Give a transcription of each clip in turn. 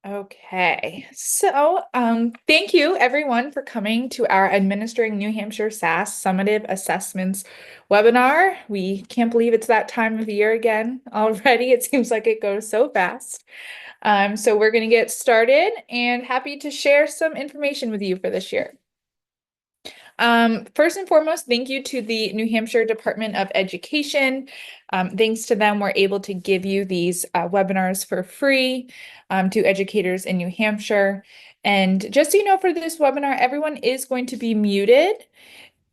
Okay, so thank you everyone for coming to our Administering New Hampshire SAS Summative Assessments webinar. We can't believe it's that time of year again already. It seems like it goes so fast. So we're going to get started and happy to share some information with you for this year. First and foremost, thank you to the New Hampshire Department of Education. Thanks to them, we're able to give you these webinars for free to educators in New Hampshire. And just so you know, for this webinar, everyone is going to be muted.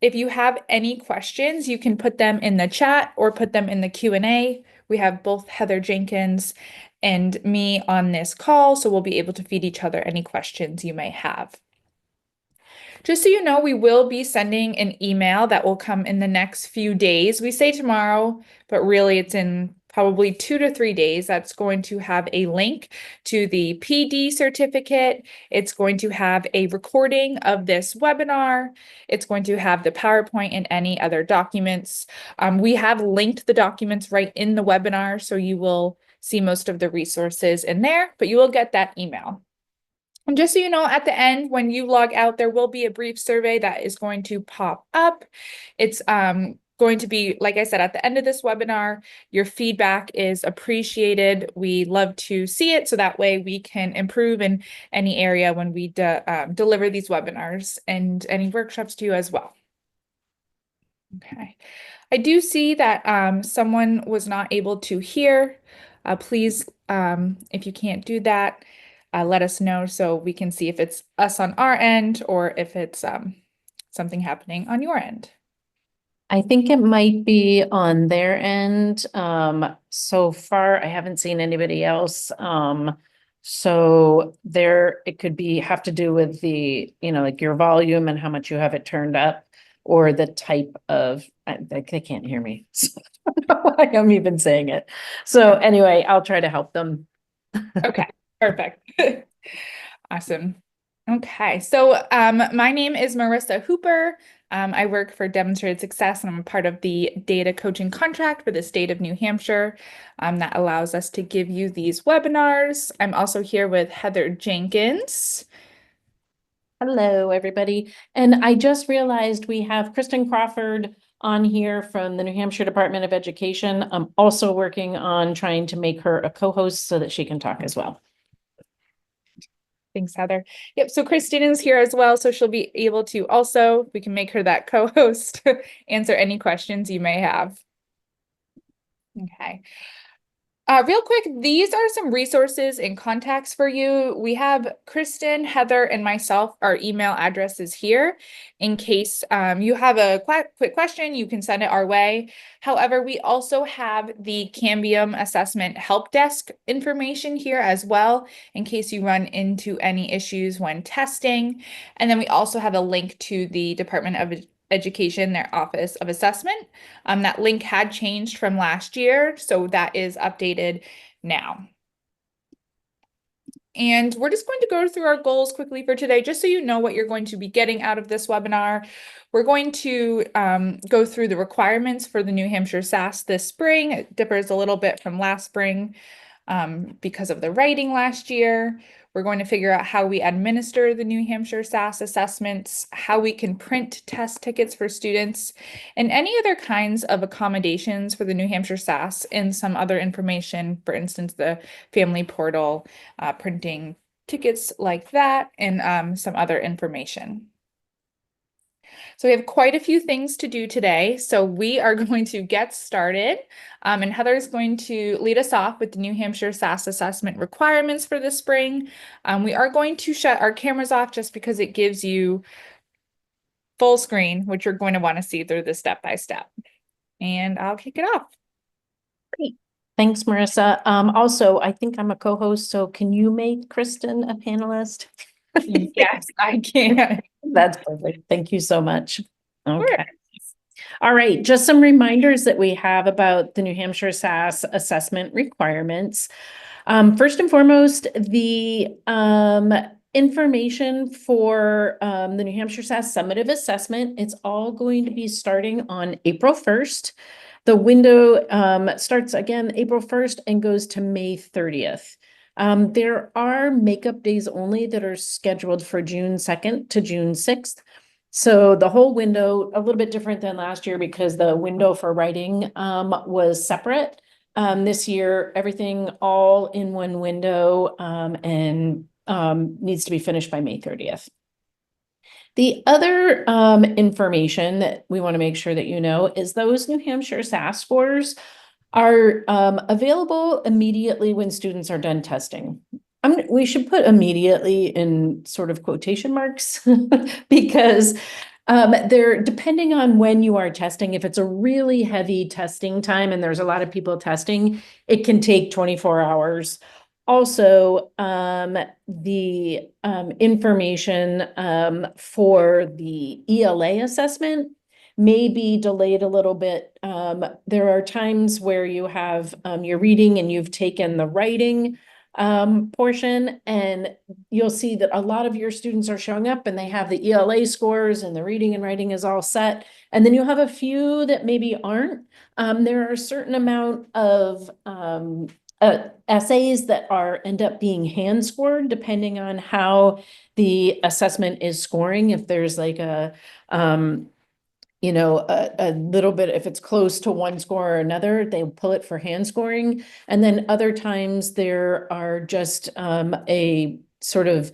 If you have any questions, you can put them in the chat or put them in the Q&A. We have both Heather Jenkins and me on this call, so we'll be able to feed each other any questions you may have. Just so you know, we will be sending an email that will come in the next few days. We say tomorrow, but really it's in probably 2 to 3 days. That's going to have a link to the PD certificate. It's going to have a recording of this webinar. It's going to have the PowerPoint and any other documents. We have linked the documents right in the webinar, so you will see most of the resources in there, but you will get that email. And just so you know, at the end, when you log out, there will be a brief survey that is going to pop up. It's going to be, like I said, at the end of this webinar, your feedback is appreciated. We love to see it so that way we can improve in any area when we deliver these webinars and any workshops to you as well. Okay. I do see that someone was not able to hear. Please, if you can't do that, let us know so we can see if it's us on our end or if it's something happening on your end. I think it might be on their end. So far, I haven't seen anybody else. So it could have to do with the, like your volume and how much you have it turned up, or the type of, they can't hear me. So I don't know why I'm even saying it. So anyway, I'll try to help them. Okay, perfect. Awesome. Okay, so my name is Marissa Hooper. I work for Demonstrated Success, and I'm a part of the data coaching contract for the state of New Hampshire that allows us to give you these webinars. I'm also here with Heather Jenkins. Hello, everybody. And I just realized we have Kristen Crawford on here from the New Hampshire Department of Education. I'm also working on trying to make her a co-host so that she can talk as well. Thanks, Heather. Yep, so Christine is here as well, so she'll be able to also, we can make her that co-host, answer any questions you may have. Okay. Real quick, these are some resources and contacts for you. We have Kristen, Heather, and myself. Our email address is here. In case you have a quick question, you can send it our way. However, we also have the Cambium assessment help desk information here as well, in case you run into any issues when testing. And then we also have a link to the Department of Education, their Office of Assessment. That link had changed from last year, so that is updated now. And we're just going to go through our goals quickly for today, just so you know what you're going to be getting out of this webinar. We're going to go through the requirements for the New Hampshire SAS this spring. It differs a little bit from last spring because of the writing last year. We're going to figure out how we administer the New Hampshire SAS assessments, how we can print test tickets for students, and any other kinds of accommodations for the New Hampshire SAS and some other information, for instance, the family portal, printing tickets like that, and some other information. So we have quite a few things to do today. So we are going to get started. And Heather is going to lead us off with the New Hampshire SAS assessment requirements for the spring. We are going to shut our cameras off just because it gives you full screen, which you're going to want to see through the step-by-step. And I'll kick it off. Great. Thanks, Marissa. Also, I think I'm a co-host, so can you make Kristen a panelist? Yes, I can. That's perfect. Thank you so much. Okay. Sure. All right. Just some reminders that we have about the New Hampshire SAS assessment requirements. First and foremost, the information for the New Hampshire SAS summative assessment, it's all going to be starting on April 1st. The window starts again April 1st and goes to May 30th. There are makeup days only that are scheduled for June 2nd to June 6th. So the whole window, a little bit different than last year because the window for writing was separate. This year, everything all in one window and needs to be finished by May 30th. The other information that we want to make sure that you know is those New Hampshire SAS scores are available immediately when students are done testing. We should put immediately in sort of quotation marks because they're depending on when you are testing. If it's a really heavy testing time and there's a lot of people testing, it can take 24 hours. Also, the information for the ELA assessment may be delayed a little bit. There are times where you have your reading and you've taken the writing portion, and you'll see that a lot of your students are showing up and they have the ELA scores and the reading and writing is all set. And then you'll have a few that maybe aren't. There are a certain amount of essays that end up being hand scored depending on how the assessment is scoring. If there's like a little bit, if it's close to one score or another, they pull it for hand scoring. And then other times there are just a sort of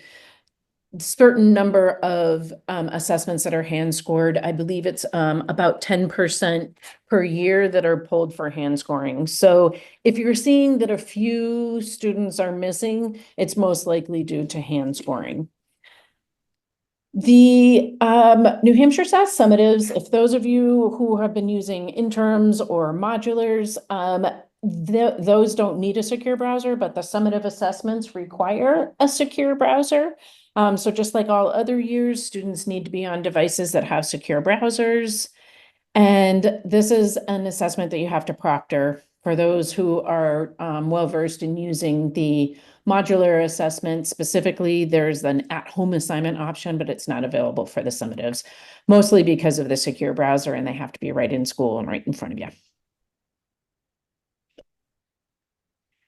certain number of assessments that are hand scored. I believe it's about 10% per year that are pulled for hand scoring. So if you're seeing that a few students are missing, it's most likely due to hand scoring. The New Hampshire SAS summatives, if those of you who have been using interims or modulars, those don't need a secure browser, but the summative assessments require a secure browser. So just like all other years, students need to be on devices that have secure browsers. And this is an assessment that you have to proctor. For those who are well-versed in using the modular assessment, specifically, there's an at-home assignment option, but it's not available for the summatives, mostly because of the secure browser, and they have to be right in school and right in front of you.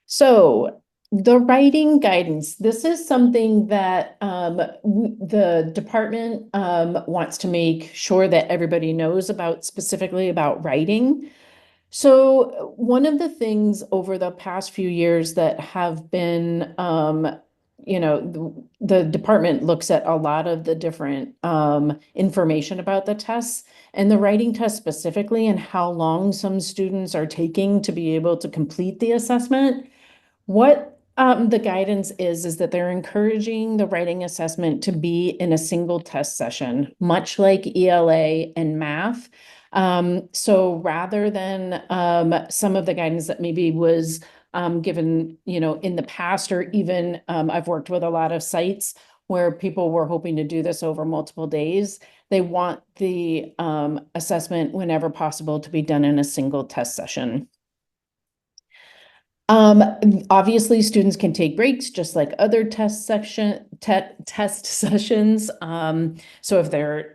So the writing guidance, this is something that the department wants to make sure that everybody knows about, specifically about writing. So one of the things over the past few years that have been, the department looks at a lot of the different information about the tests and the writing test specifically and how long some students are taking to be able to complete the assessment. What the guidance is that they're encouraging the writing assessment to be in a single test session, much like ELA and math. So rather than some of the guidance that maybe was given, in the past, or even I've worked with a lot of sites where people were hoping to do this over multiple days. They want the assessment whenever possible to be done in a single test session. Obviously students can take breaks just like other test sessions. So if they're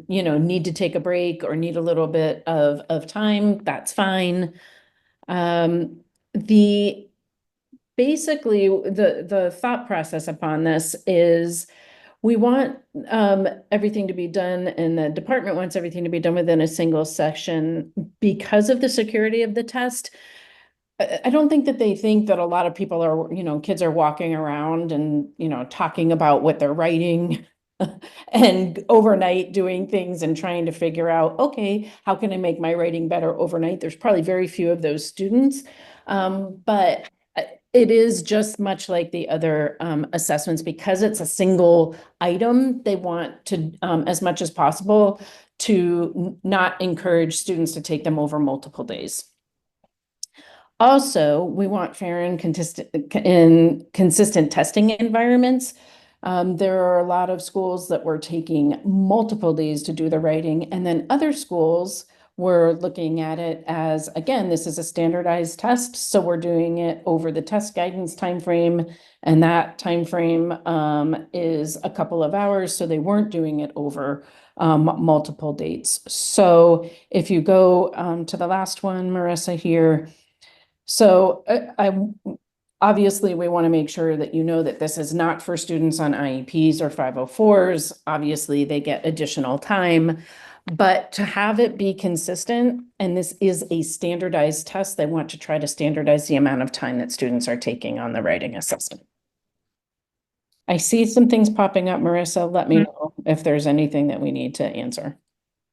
need to take a break or need a little bit of time, that's fine. Basically the thought process upon this is we want everything to be done, and the department wants everything to be done within a single section because of the security of the test. I don't think that they think that a lot of people are, kids are walking around and, talking about what they're writing and overnight doing things and trying to figure out, okay, how can I make my writing better overnight? There's probably very few of those students. But it is just much like the other assessments, because it's a single item. They want to, as much as possible, to not encourage students to take them over multiple days. Also, we want fair and consistent testing environments. There are a lot of schools that were taking multiple days to do the writing, and then other schools were looking at it as, again, this is a standardized test, so we're doing it over the test guidance timeframe, and that timeframe is a couple of hours, so they weren't doing it over multiple dates. So if you go to the last one, Marissa, here. So obviously we want to make sure that you know that this is not for students on IEPs or 504s. Obviously, they get additional time. But to have it be consistent, and this is a standardized test, they want to try to standardize the amount of time that students are taking on the writing assessment. I see some things popping up, Marissa. Let me know if there's anything that we need to answer.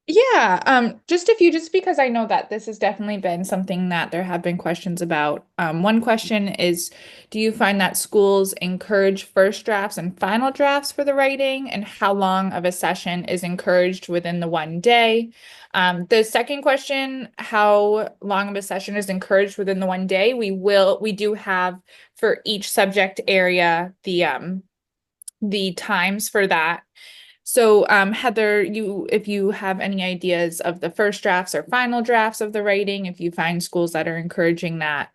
Yeah, just a few, just because I know that this has definitely been something that there have been questions about. One question is, do you find that schools encourage first drafts and final drafts for the writing, and how long of a session is encouraged within the 1 day? The second question, how long of a session is encouraged within the 1 day? We do have for each subject area the times for that. So, Heather, if you have any ideas of the first drafts or final drafts of the writing, if you find schools that are encouraging that.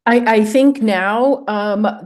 I think now,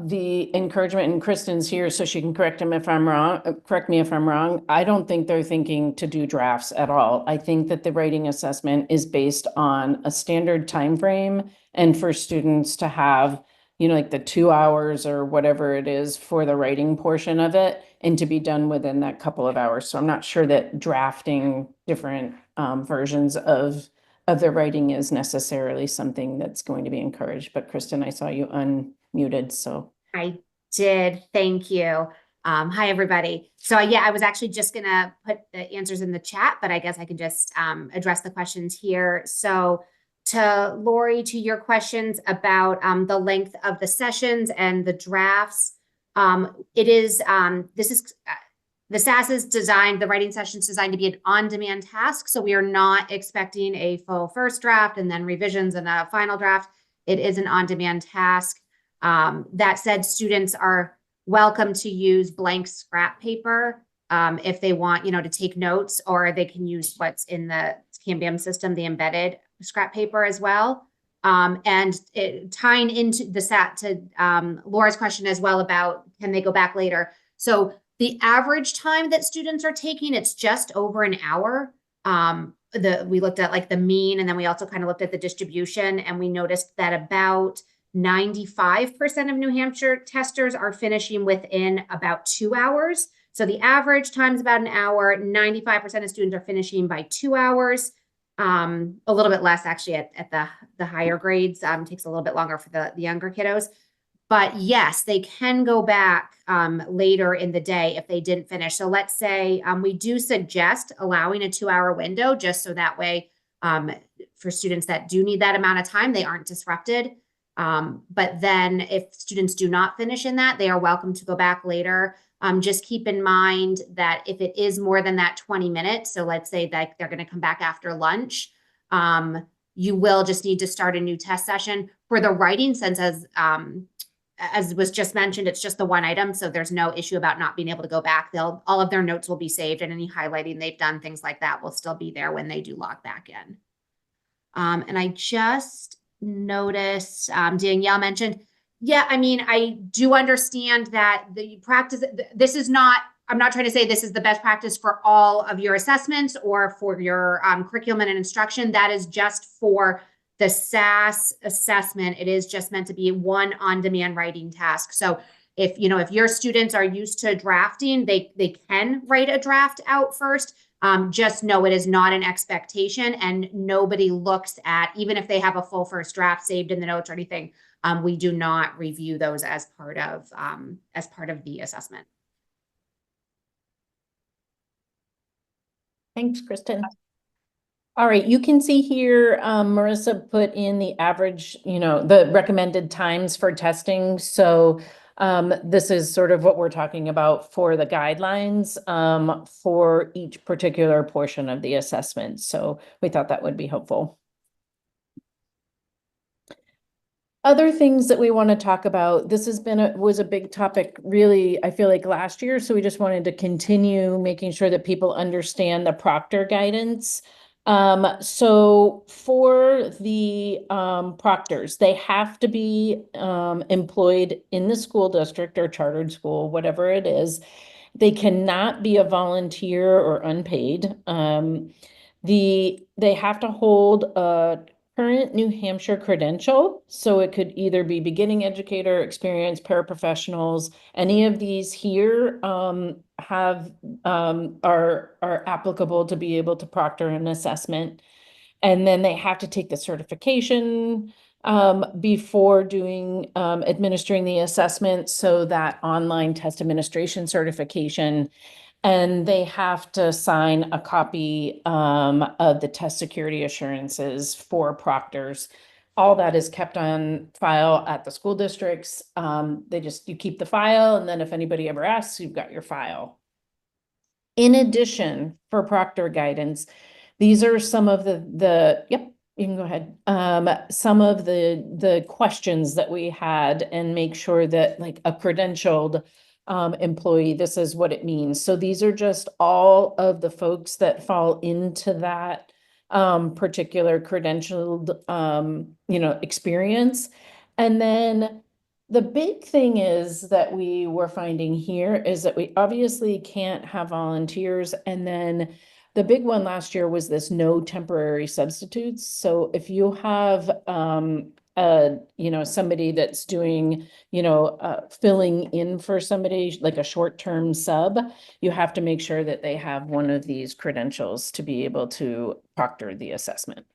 the encouragement, and Kristen's here, so she can correct me if I'm wrong. I don't think they're thinking to do drafts at all. I think that the writing assessment is based on a standard time frame, and for students to have, like the 2 hours or whatever it is for the writing portion of it, and to be done within that couple of hours. So I'm not sure that drafting different, versions of the writing is necessarily something that's going to be encouraged. But Kristen, I saw you unmuted, so. I did. Thank you. Hi, everybody. So yeah, I was actually just gonna put the answers in the chat, but I guess I can just address the questions here. So to Lori, to your questions about the length of the sessions and the drafts, the SAS is designed, the writing session is designed to be an on-demand task. So we are not expecting a full first draft and then revisions and a final draft. It is an on-demand task. That said, students are welcome to use blank scrap paper if they want, to take notes, or they can use what's in the Cambium system, the embedded scrap paper as well. And tying into the SAT to Laura's question as well about, can they go back later? So the average time that students are taking, it's just over an hour. We looked at like the mean, and then we also kind of looked at the distribution, and we noticed that about 95% of New Hampshire testers are finishing within about 2 hours. So the average time is about an hour. 95% of students are finishing by 2 hours. A little bit less actually at the higher grades. Takes a little bit longer for the younger kiddos. But yes, they can go back later in the day if they didn't finish. So let's say we do suggest allowing a 2-hour window, just so that way for students that do need that amount of time, they aren't disrupted. But then if students do not finish in that, they are welcome to go back later. Just keep in mind that if it is more than that 20 minutes, so let's say that they're going to come back after lunch, you will just need to start a new test session. For the writing sense, as was just mentioned, it's just the one item, so there's no issue about not being able to go back. All of their notes will be saved, and any highlighting they've done, things like that, will still be there when they do log back in. And I just noticed Danielle mentioned, yeah, I mean, I do understand that the practice, this is not, I'm not trying to say this is the best practice for all of your assessments or for your curriculum and instruction. That is just for the SAS assessment. It is just meant to be one on-demand writing task. So if your students are used to drafting, they can write a draft out first. Just know it is not an expectation, and nobody looks at, even if they have a full first draft saved in the notes or anything, we do not review those as part of the assessment. Thanks, Kristen. All right, you can see here, Marissa put in the average, the recommended times for testing. So this is sort of what we're talking about for the guidelines for each particular portion of the assessment. So we thought that would be helpful. Other things that we want to talk about, this was a big topic really, I feel like last year. So we just wanted to continue making sure that people understand the proctor guidance. So for the proctors, they have to be employed in the school district or chartered school, whatever it is. They cannot be a volunteer or unpaid. They have to hold a current New Hampshire credential. So it could either be beginning educator, experienced paraprofessionals. Any of these here are applicable to be able to proctor an assessment. And then they have to take the certification before doing administering the assessment. So that online test administration certification. And they have to sign a copy of the test security assurances for proctors. All that is kept on file at the school districts. You keep the file, and then if anybody ever asks, you've got your file. In addition, for proctor guidance, these are some of yep, you can go ahead. Some of the questions that we had, and make sure that, like, a credentialed employee, this is what it means. So these are just all of the folks that fall into that particular credentialed experience. And then the big thing is that we were finding here is that we obviously can't have volunteers. And then the big one last year was this no temporary substitutes. So if you have somebody that's doing, filling in for somebody like a short-term sub, you have to make sure that they have one of these credentials to be able to proctor the assessment.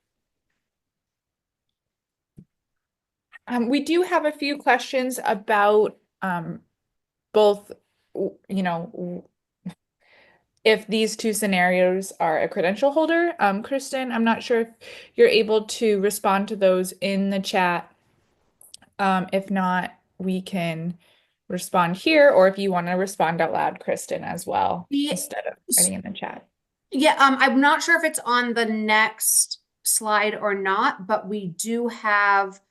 We do have a few questions about both, if these two scenarios are a credential holder. Kristen, I'm not sure if you're able to respond to those in the chat. If not, we can respond here, or if you want to respond out loud, Kristen, as well, instead of writing in the chat. Yeah, I'm not sure if it's on the next slide or not, but we do have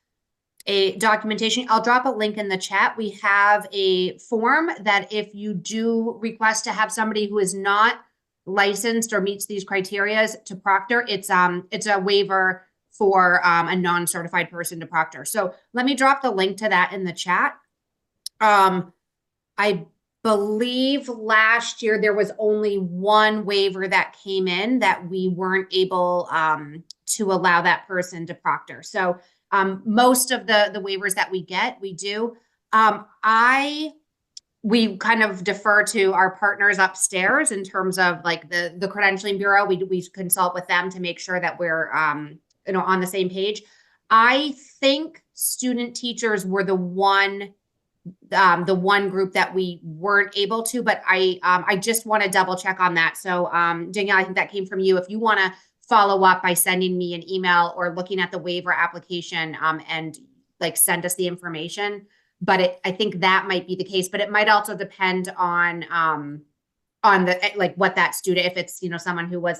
a documentation. I'll drop a link in the chat. We have a form that if you do request to have somebody who is not licensed or meets these criteria to proctor, it's a waiver for a non-certified person to proctor. So let me drop the link to that in the chat. I believe last year there was only one waiver that came in that we weren't able to allow that person to proctor. So most of the waivers that we get, we do. We kind of defer to our partners upstairs in terms of like the credentialing bureau. We consult with them to make sure that we're on the same page. I think student teachers were the one group that we weren't able to, but I just want to double check on that. So Danielle, I think that came from you. If you want to follow up by sending me an email or looking at the waiver application and like send us the information. But I think that might be the case, but it might also depend on the, like what that student, if it's, someone who was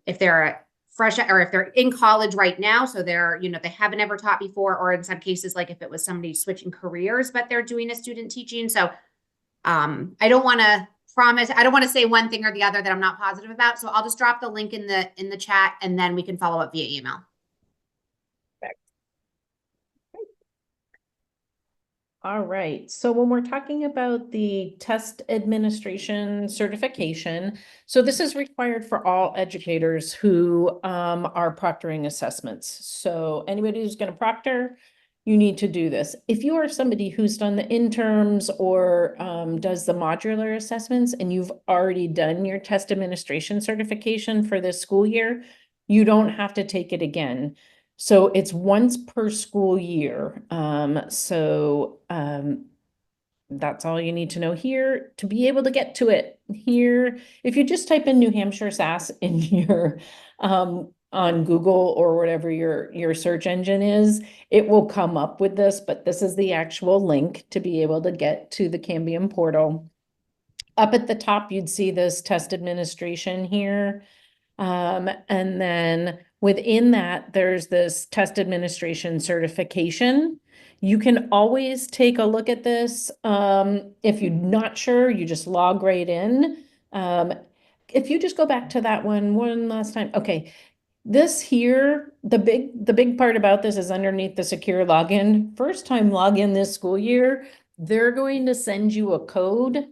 if they're a fresh, or if they're in college right now, so they're, they haven't ever taught before, or in some cases, like if it was somebody switching careers, but they're doing a student teaching. So I don't want to promise, I don't want to say one thing or the other that I'm not positive about. So I'll just drop the link in the chat, and then we can follow up via email. All right. So when we're talking about the test administration certification, so this is required for all educators who are proctoring assessments. So anybody who's going to proctor, you need to do this. If you are somebody who's done the interms or does the modular assessments, and you've already done your test administration certification for this school year, you don't have to take it again. So it's once per school year. That's all you need to know here to be able to get to it here. If you just type in New Hampshire SAS in your on Google or whatever your search engine is, it will come up with this, but this is the actual link to be able to get to the Cambium portal. Up at the top, you'd see this test administration here. And then within that, there's this test administration certification. You can always take a look at this. If you're not sure, you just log right in. If you just go back to that one last time. Okay. This here, the big part about this is underneath the secure login. First time login this school year, they're going to send you a code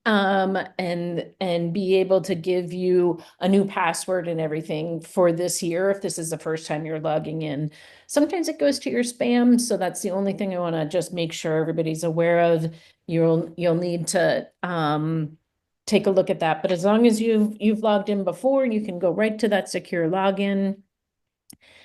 and be able to give you a new password and everything for this year if this is the first time you're logging in. Sometimes it goes to your spam, so that's the only thing I want to just make sure everybody's aware of. You'll need to take a look at that, but as long as you've logged in before, you can go right to that secure login.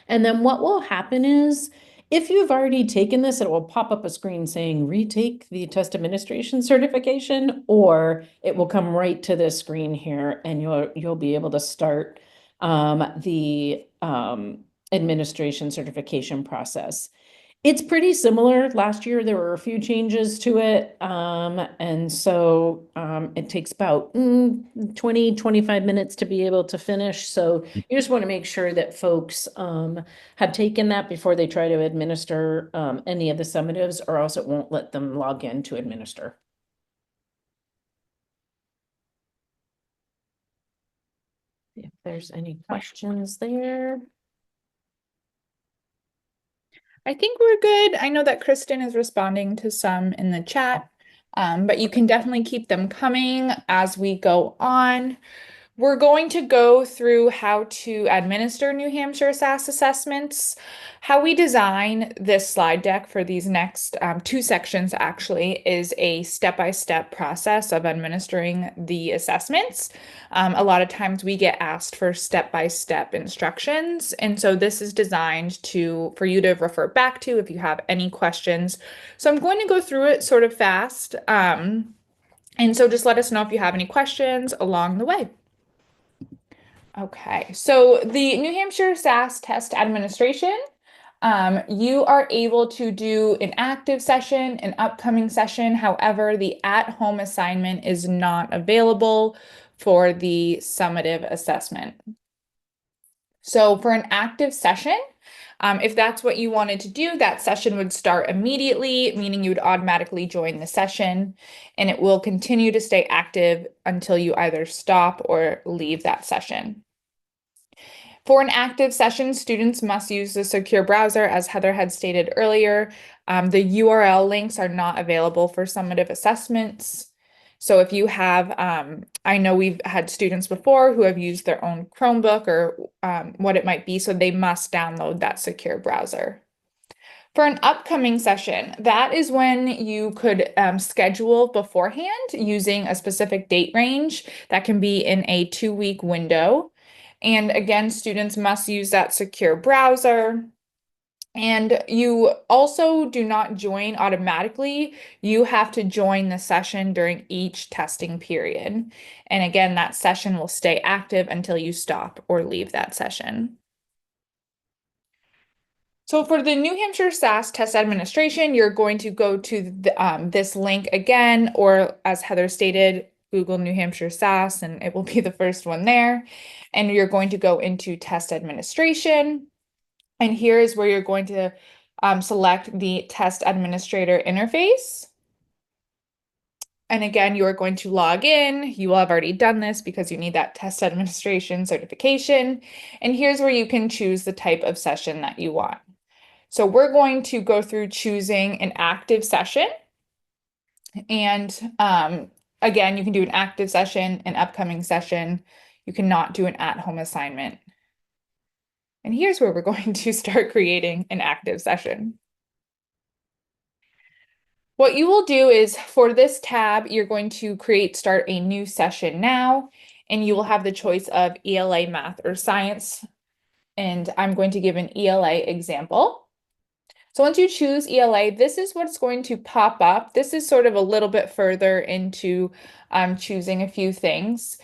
And then what will happen is, if you've already taken this, it will pop up a screen saying retake the test administration certification, or it will come right to this screen here and you'll be able to start the administration certification process. It's pretty similar. Last year, there were a few changes to it. And so it takes about 20, 25 minutes to be able to finish. So you just want to make sure that folks have taken that before they try to administer any of the summatives, or else it won't let them log in to administer. If there's any questions there. I think we're good. I know that Kristen is responding to some in the chat, but you can definitely keep them coming as we go on. We're going to go through how to administer New Hampshire SAS assessments. How we design this slide deck for these next two sections actually is a step-by-step process of administering the assessments. A lot of times we get asked for step-by-step instructions, and so this is designed for you to refer back to if you have any questions. So I'm going to go through it sort of fast, and so just let us know if you have any questions along the way. Okay, so the New Hampshire SAS test administration, you are able to do an active session, an upcoming session. However, the at-home assignment is not available for the summative assessment. So for an active session, if that's what you wanted to do, that session would start immediately, meaning you would automatically join the session, and it will continue to stay active until you either stop or leave that session. For an active session, students must use the secure browser, as Heather had stated earlier. The URL links are not available for summative assessments. So if you have, I know we've had students before who have used their own Chromebook or what it might be, so they must download that secure browser. For an upcoming session, that is when you could schedule beforehand using a specific date range that can be in a 2-week window. And again, students must use that secure browser. And you also do not join automatically. You have to join the session during each testing period. And again, that session will stay active until you stop or leave that session. So for the New Hampshire SAS test administration, you're going to go to this link again, or as Heather stated, Google New Hampshire SAS, and it will be the first one there. And you're going to go into test administration. And here is where you're going to select the test administrator interface. And again, you are going to log in. You will have already done this because you need that test administration certification. And here's where you can choose the type of session that you want. So we're going to go through choosing an active session. And again, you can do an active session, an upcoming session. You cannot do an at-home assignment. And here's where we're going to start creating an active session. What you will do is for this tab, you're going to start a new session now, and you will have the choice of ELA, math, or science. And I'm going to give an ELA example. So once you choose ELA, this is what's going to pop up. This is sort of a little bit further into choosing a few things.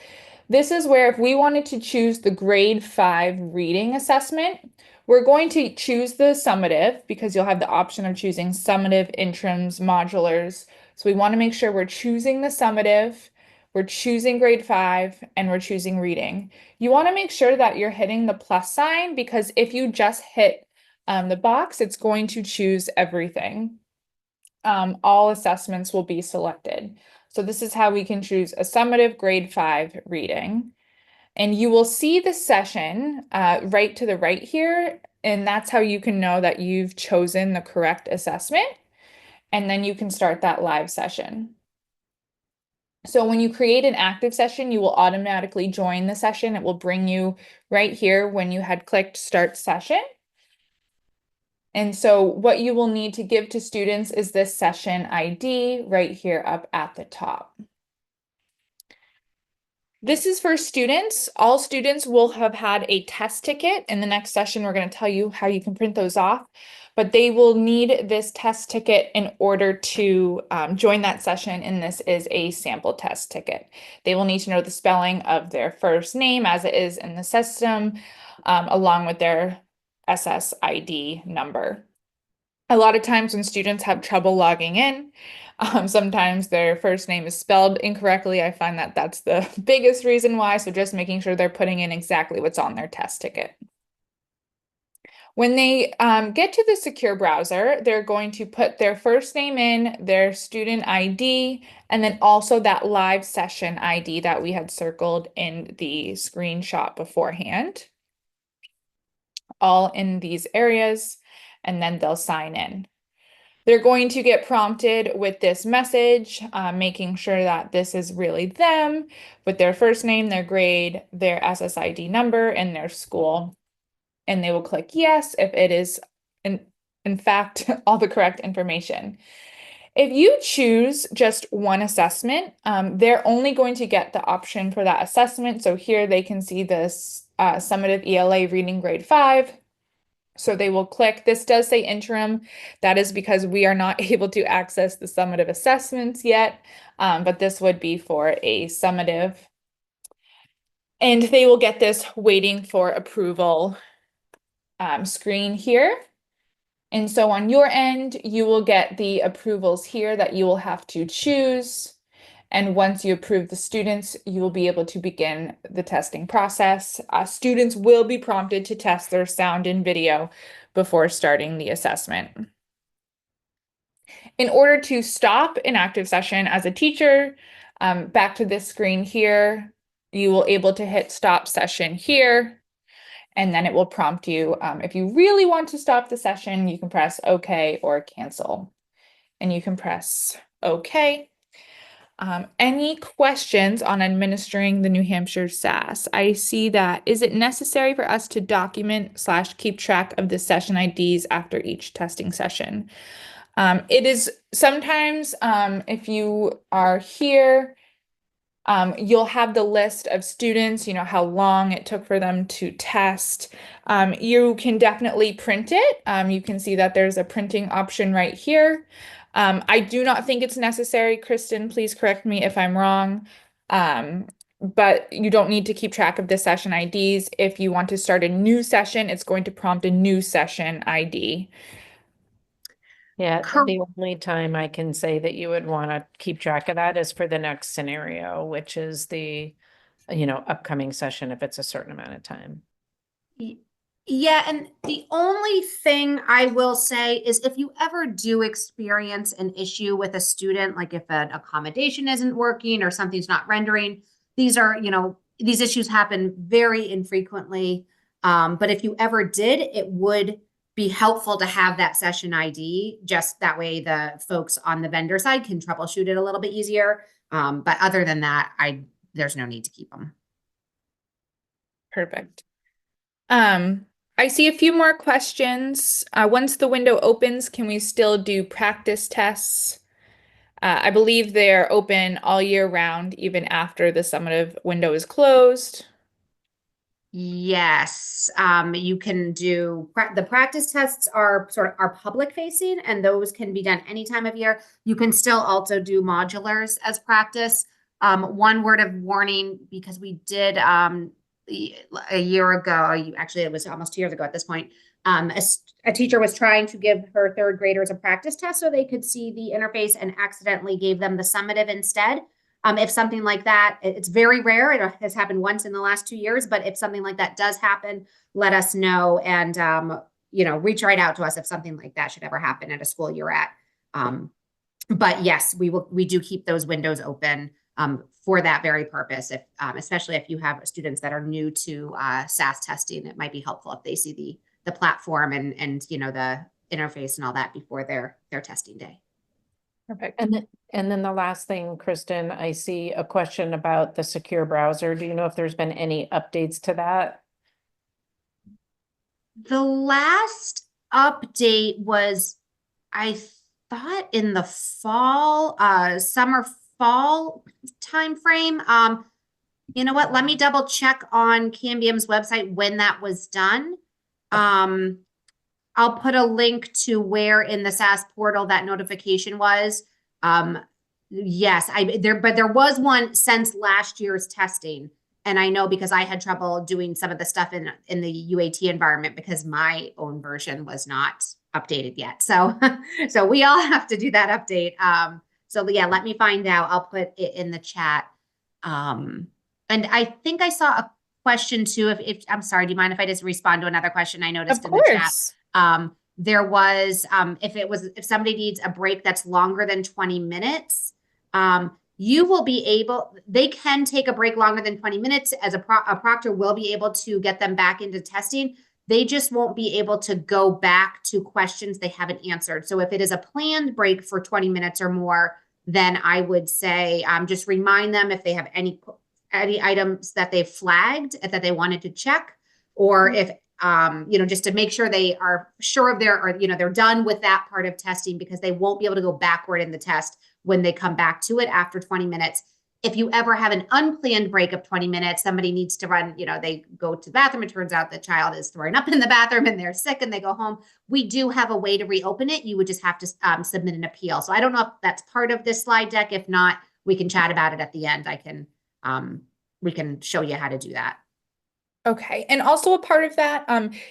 This is where if we wanted to choose the grade 5 reading assessment, we're going to choose the summative because you'll have the option of choosing summative, interims, modulars. So we want to make sure we're choosing the summative, we're choosing grade 5, and we're choosing reading. You want to make sure that you're hitting the plus sign because if you just hit the box, it's going to choose everything. All assessments will be selected. So this is how we can choose a summative grade 5 reading. And you will see the session right to the right here. And that's how you can know that you've chosen the correct assessment. And then you can start that live session. So when you create an active session, you will automatically join the session. It will bring you right here when you had clicked start session. And so what you will need to give to students is this session ID right here up at the top. This is for students. All students will have had a test ticket. In the next session, we're going to tell you how you can print those off, but they will need this test ticket in order to join that session, and this is a sample test ticket. They will need to know the spelling of their first name as it is in the system, along with their SSID number. A lot of times when students have trouble logging in, sometimes their first name is spelled incorrectly. I find that that's the biggest reason why. So just making sure they're putting in exactly what's on their test ticket. When they get to the secure browser, they're going to put their first name in, their student ID, and then also that live session ID that we had circled in the screenshot beforehand, all in these areas, and then they'll sign in. They're going to get prompted with this message, making sure that this is really them with their first name, their grade, their SSID number, and their school. And they will click yes if it is, in fact, all the correct information. If you choose just one assessment, they're only going to get the option for that assessment. So here they can see this summative ELA reading grade 5. So they will click, this does say interim. That is because we are not able to access the summative assessments yet, but this would be for a summative. And they will get this waiting for approval screen here. And so on your end, you will get the approvals here that you will have to choose. And once you approve the students, you will be able to begin the testing process. Students will be prompted to test their sound and video before starting the assessment. In order to stop an active session as a teacher, back to this screen here, you will able to hit stop session here, and then it will prompt you. If you really want to stop the session, you can press OK or cancel, and you can press OK. Any questions on administering the New Hampshire SAS? I see that. Is it necessary for us to document / keep track of the session IDs after each testing session? It is sometimes, if you are here, you'll have the list of students, you know, how long it took for them to test. You can definitely print it. You can see that there's a printing option right here. I do not think it's necessary. Kristen, please correct me if I'm wrong. But you don't need to keep track of the session IDs. If you want to start a new session, it's going to prompt a new session ID. Yeah, the only time I can say that you would want to keep track of that is for the next scenario, which is the, upcoming session if it's a certain amount of time. Yeah, and the only thing I will say is if you ever do experience an issue with a student, like if an accommodation isn't working or something's not rendering, these are, these issues happen very infrequently. But if you ever did, it would be helpful to have that session ID. Just that way the folks on the vendor side can troubleshoot it a little bit easier. But other than that, there's no need to keep them. Perfect. I see a few more questions. Once the window opens, can we still do practice tests? I believe they're open all year round, even after the summative window is closed. Yes, you can do the practice tests are public facing, and those can be done any time of year. You can still also do modulars as practice. One word of warning, because we did a year ago, actually it was almost 2 years ago at this point, a teacher was trying to give her third graders a practice test so they could see the interface and accidentally gave them the summative instead. If something like that, it's very rare. It has happened once in the last 2 years, but if something like that does happen, let us know and, reach right out to us if something like that should ever happen at a school you're at. But yes, we do keep those windows open for that very purpose. If, especially if you have students that are new to SAS testing, it might be helpful if they see the platform and the interface and all that before their testing day. Perfect. And then the last thing, Kristen, I see a question about the secure browser. Do you know if there's been any updates to that? The last update was, I thought in the fall, summer fall timeframe. You know what? Let me double check on Cambium's website when that was done. I'll put a link to where in the SAS portal that notification was. Yes, but there was one since last year's testing. And I know because I had trouble doing some of the stuff in the UAT environment because my own version was not updated yet. So, so we all have to do that update. So yeah, let me find out. I'll put it in the chat. And I think I saw a question too. If I'm sorry, do you mind if I just respond to another question I noticed Of in the chat? course. There was, if somebody needs a break that's longer than 20 minutes, you will be able, they can take a break longer than 20 minutes as a proctor will be able to get them back into testing. They just won't be able to go back to questions they haven't answered. So if it is a planned break for 20 minutes or more, then I would say, just remind them if they have any items that they've flagged that they wanted to check, or if just to make sure they are sure of they're done with that part of testing, because they won't be able to go backward in the test when they come back to it after 20 minutes. If you ever have an unplanned break of 20 minutes, somebody needs to run, they go to the bathroom. It turns out the child is throwing up in the bathroom and they're sick and they go home. We do have a way to reopen it. You would just have to submit an appeal. So I don't know if that's part of this slide deck. If not, we can chat about it at the end. We can show you how to do that. Okay. And also a part of that,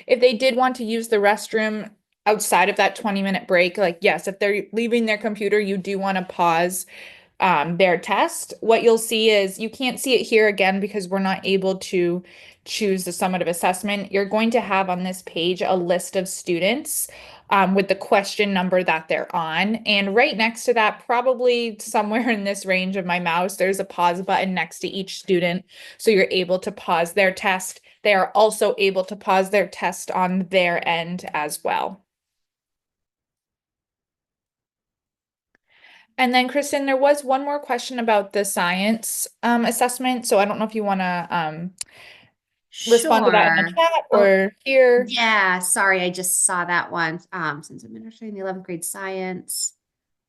if they did want to use the restroom outside of that 20-minute break, like, yes, if they're leaving their computer, you do want to pause their test. What you'll see is, you can't see it here again because we're not able to choose the summative assessment. You're going to have on this page a list of students with the question number that they're on. And right next to that, probably somewhere in this range of my mouse, there's a pause button next to each student. So you're able to pause their test. They are also able to pause their test on their end as well. And then, Kristen, there was one more question about the science assessment. So I don't know if you want to respond to that in the Sure. chat or here. Yeah, sorry, I just saw that one. Since administering the 11th grade science,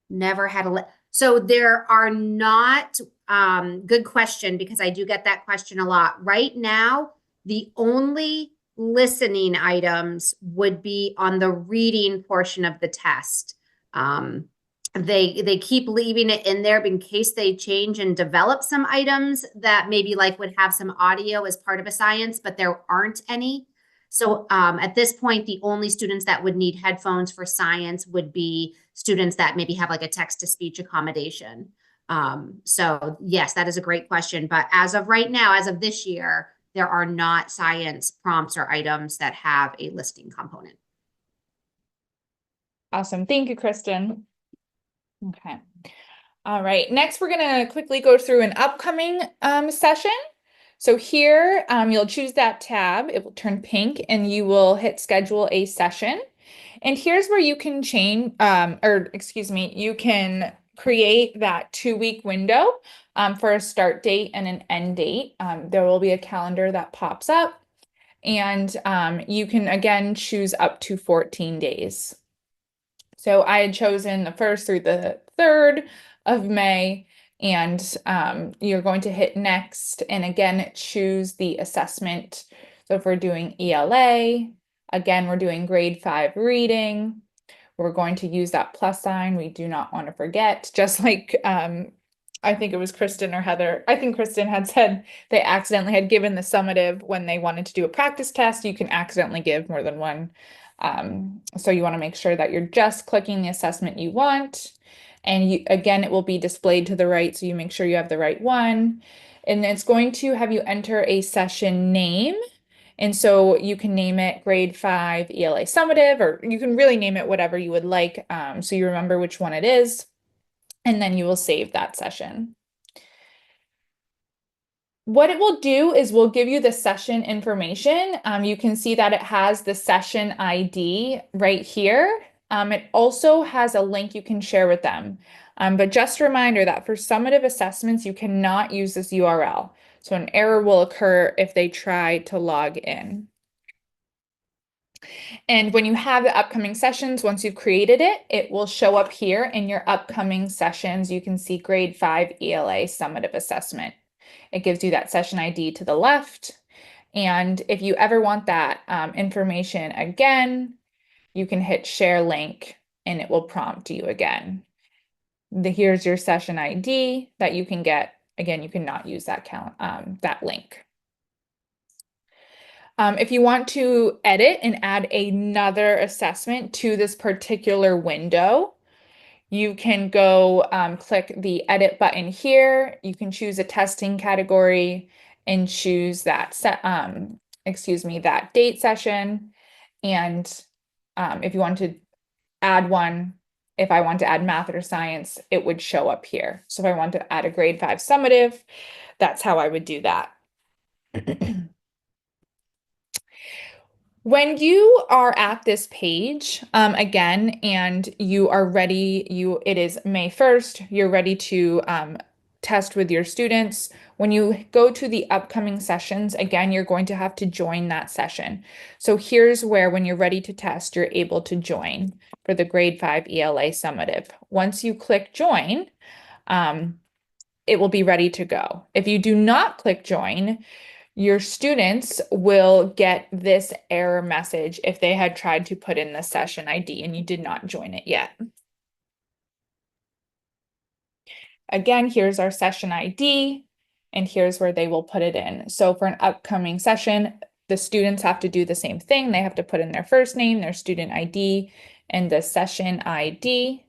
never had so there are not, good question, because I do get that question a lot. Right now, the only listening items would be on the reading portion of the test. They keep leaving it in there in case they change and develop some items that maybe like would have some audio as part of a science, but there aren't any. So at this point, the only students that would need headphones for science would be students that maybe have like a text-to-speech accommodation. So yes, that is a great question. But as of right now, as of this year, there are not science prompts or items that have a listing component. Awesome. Thank you, Kristen. Okay. All right. Next, we're going to quickly go through an upcoming session. So here, you'll choose that tab. It will turn pink and you will hit schedule a session. And here's where you can change, you can create that 2-week window for a start date and an end date. There will be a calendar that pops up, and you can again choose up to 14 days. So I had chosen the 1st through the 3rd of May, and you're going to hit next, and again, choose the assessment. So if we're doing ELA, again, we're doing grade 5 reading. We're going to use that plus sign. We do not want to forget, just like I think it was Kristen or Heather. I think Kristen had said they accidentally had given the summative when they wanted to do a practice test. You can accidentally give more than one. So you want to make sure that you're just clicking the assessment you want. And again, it will be displayed to the right, so you make sure you have the right one. And it's going to have you enter a session name. And so you can name it grade 5 ELA summative, or you can really name it whatever you would like, so you remember which one it is. And then you will save that session. What it will do is we'll give you the session information. You can see that it has the session ID right here. It also has a link you can share with them. But just a reminder that for summative assessments, you cannot use this URL. So an error will occur if they try to log in. And when you have the upcoming sessions, once you've created it, it will show up here in your upcoming sessions. You can see grade 5 ELA summative assessment. It gives you that session ID to the left. And if you ever want that information again, you can hit share link and it will prompt you again. Here's your session ID that you can get. Again, you cannot use that that link. If you want to edit and add another assessment to this particular window, you can go click the edit button here. You can choose a testing category and choose that that date session. And if you want to add one, if I want to add math or science, it would show up here. So if I want to add a grade 5 summative, that's how I would do that. When you are at this page, again, and you are ready, it is May 1st, you're ready to test with your students. When you go to the upcoming sessions, again, you're going to have to join that session. So here's where, when you're ready to test, you're able to join for the grade 5 ELA summative. Once you click join, it will be ready to go. If you do not click join, your students will get this error message if they had tried to put in the session ID and you did not join it yet. Again, here's our session ID, and here's where they will put it in. So for an upcoming session, the students have to do the same thing. They have to put in their first name, their student ID, and the session ID.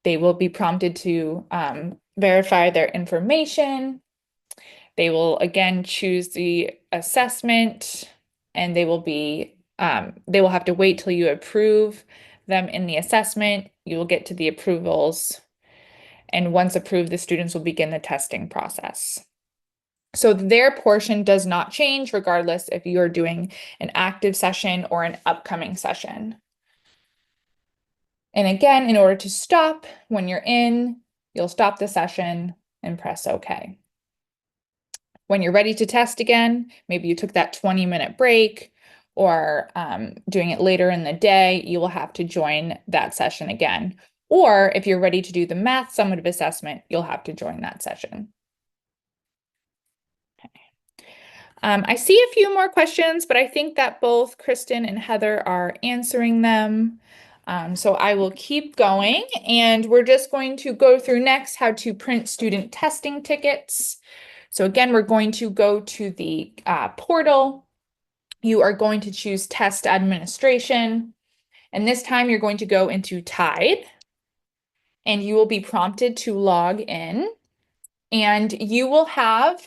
They will be prompted to verify their information. They will again choose the assessment, and they will have to wait till you approve them in the assessment. You will get to the approvals, and once approved, the students will begin the testing process. So their portion does not change regardless if you're doing an active session or an upcoming session. And again, in order to stop, when you're in, you'll stop the session and press OK. When you're ready to test again, maybe you took that 20-minute break or doing it later in the day, you will have to join that session again. Or if you're ready to do the math summative assessment, you'll have to join that session. Okay. I see a few more questions, but I think that both Kristen and Heather are answering them. So I will keep going, and we're just going to go through next how to print student testing tickets. So again, we're going to go to the portal. You are going to choose test administration. And this time you're going to go into Tide. And you will be prompted to log in. And you will have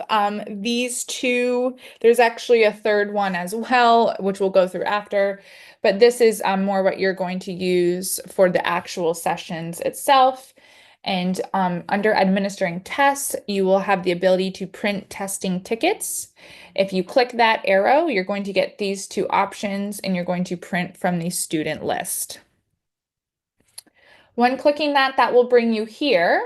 these two. There's actually a third one as well, which we'll go through after. But this is more what you're going to use for the actual sessions itself. And under administering tests, you will have the ability to print testing tickets. If you click that arrow, you're going to get these two options, and you're going to print from the student list. When clicking that, that will bring you here.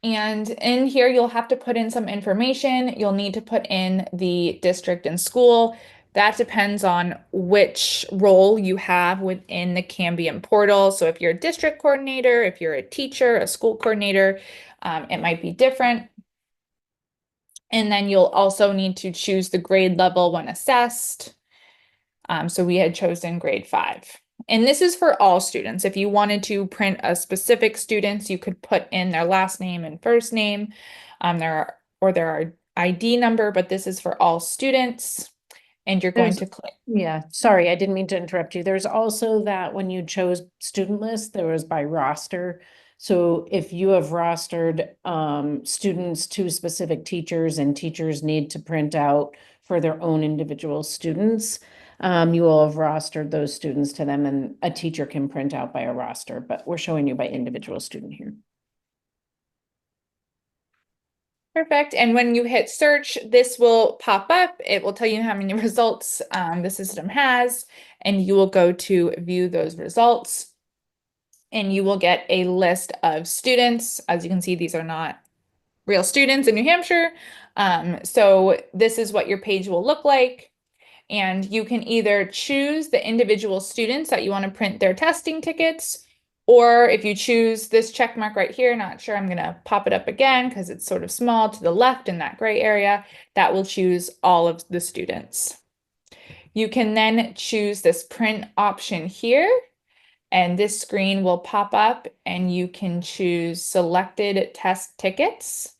And in here, you'll have to put in some information. You'll need to put in the district and school. That depends on which role you have within the Cambium portal. So if you're a district coordinator, if you're a teacher, a school coordinator, it might be different. And then you'll also need to choose the grade level when assessed. So we had chosen grade 5. And this is for all students. If you wanted to print a specific students, you could put in their last name and first name, their ID number, but this is for all students. And you're going to click. Yeah, sorry, I didn't mean to interrupt you. There's also that when you chose student list, there was by roster. So if you have rostered students to specific teachers, and teachers need to print out for their own individual students, you will have rostered those students to them, and a teacher can print out by a roster, but we're showing you by individual student here. Perfect. And when you hit search, this will pop up. It will tell you how many results the system has, and you will go to view those results. and you will get a list of students. As you can see, these are not real students in New Hampshire. So this is what your page will look like. And you can either choose the individual students that you want to print their testing tickets, or if you choose this check mark right here, not sure, I'm going to pop it up again because it's sort of small to the left in that gray area, that will choose all of the students. You can then choose this print option here, and this screen will pop up and you can choose selected test tickets.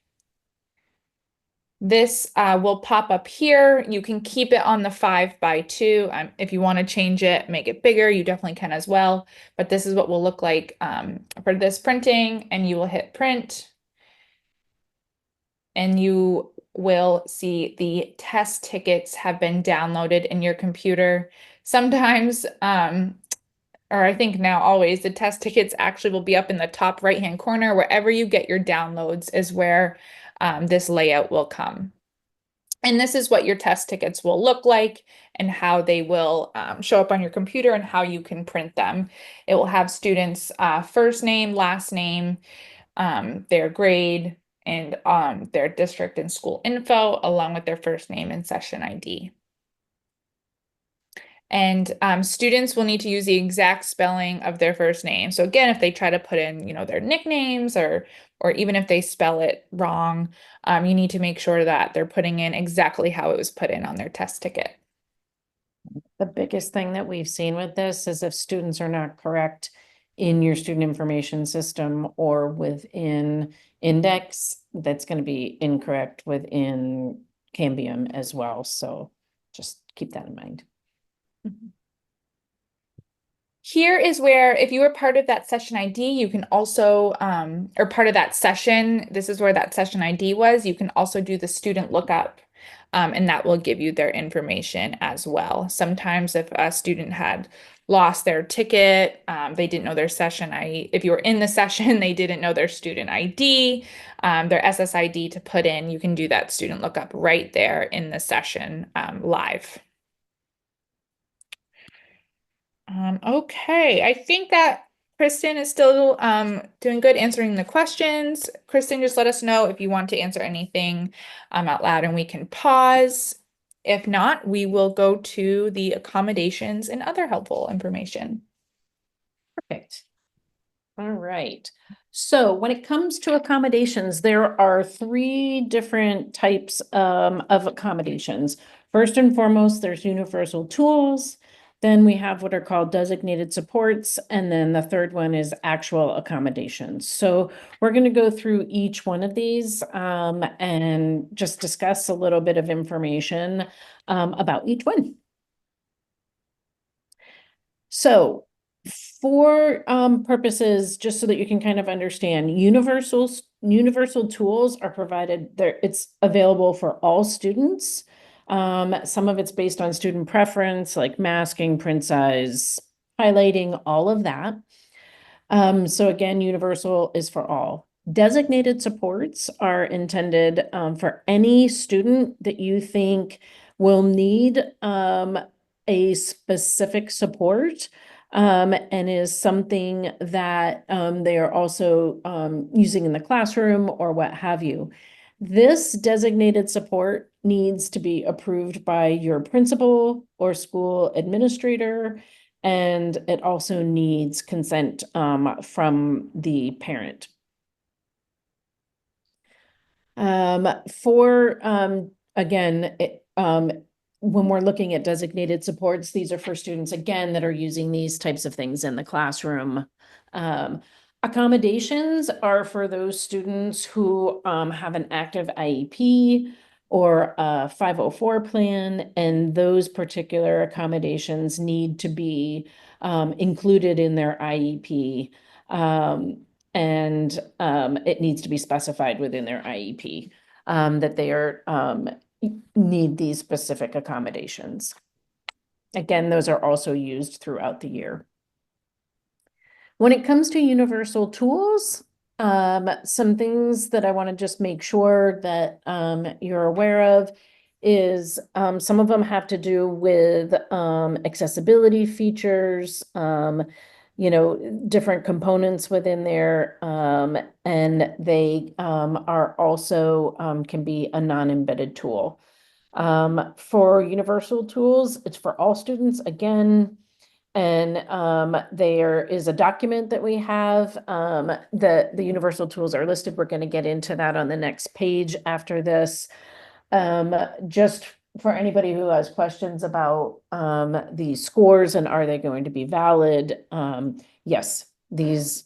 This will pop up here. You can keep it on the 5x2. If you want to change it, make it bigger, you definitely can as well. But this is what will look like for this printing, and you will hit print. And you will see the test tickets have been downloaded in your computer. Sometimes, or I think now always, the test tickets actually will be up in the top right-hand corner. Wherever you get your downloads is where this layout will come. And this is what your test tickets will look like and how they will show up on your computer and how you can print them. It will have students' first name, last name, their grade, and their district and school info, along with their first name and session ID. And students will need to use the exact spelling of their first name. So again, if they try to put in, their nicknames or even if they spell it wrong, you need to make sure that they're putting in exactly how it was put in on their test ticket. The biggest thing that we've seen with this is if students are not correct in your student information system or within index, that's going to be incorrect within Cambium as well. So just keep that in mind. Here is where, if you were part of that session ID, you can also, or part of that session, this is where that session ID was, you can also do the student lookup, and that will give you their information as well. Sometimes if a student had lost their ticket, they didn't know their session ID, if you were in the session, they didn't know their student ID, their SSID to put in, you can do that student lookup right there in the session live. Okay, I think that Kristen is still doing good answering the questions. Kristen, just let us know if you want to answer anything out loud and we can pause. If not, we will go to the accommodations and other helpful information. Perfect. All right. So when it comes to accommodations, there are 3 different types of accommodations. First and foremost, there's universal tools. Then we have what are called designated supports. And then the third one is actual accommodations. So we're going to go through each one of these and just discuss a little bit of information about each one. So for purposes, just so that you can kind of understand, universal tools are provided there. It's available for all students. Some of it's based on student preference, like masking, print size, highlighting, all of that. So again, universal is for all. Designated supports are intended for any student that you think will need a specific support and is something that they are also using in the classroom or what have you. This designated support needs to be approved by your principal or school administrator, and it also needs consent from the parent. Again, when we're looking at designated supports, these are for students, again, that are using these types of things in the classroom. Accommodations are for those students who have an active IEP or a 504 plan, and those particular accommodations need to be included in their IEP. And it needs to be specified within their IEP that they are need these specific accommodations. Again, those are also used throughout the year. When it comes to universal tools, some things that I want to just make sure that you're aware of is some of them have to do with accessibility features. different components within there. And they are also can be a non-embedded tool. For universal tools, it's for all students again. And there is a document that we have. The universal tools are listed. We're going to get into that on the next page after this. Just for anybody who has questions about the scores and are they going to be valid? Yes, these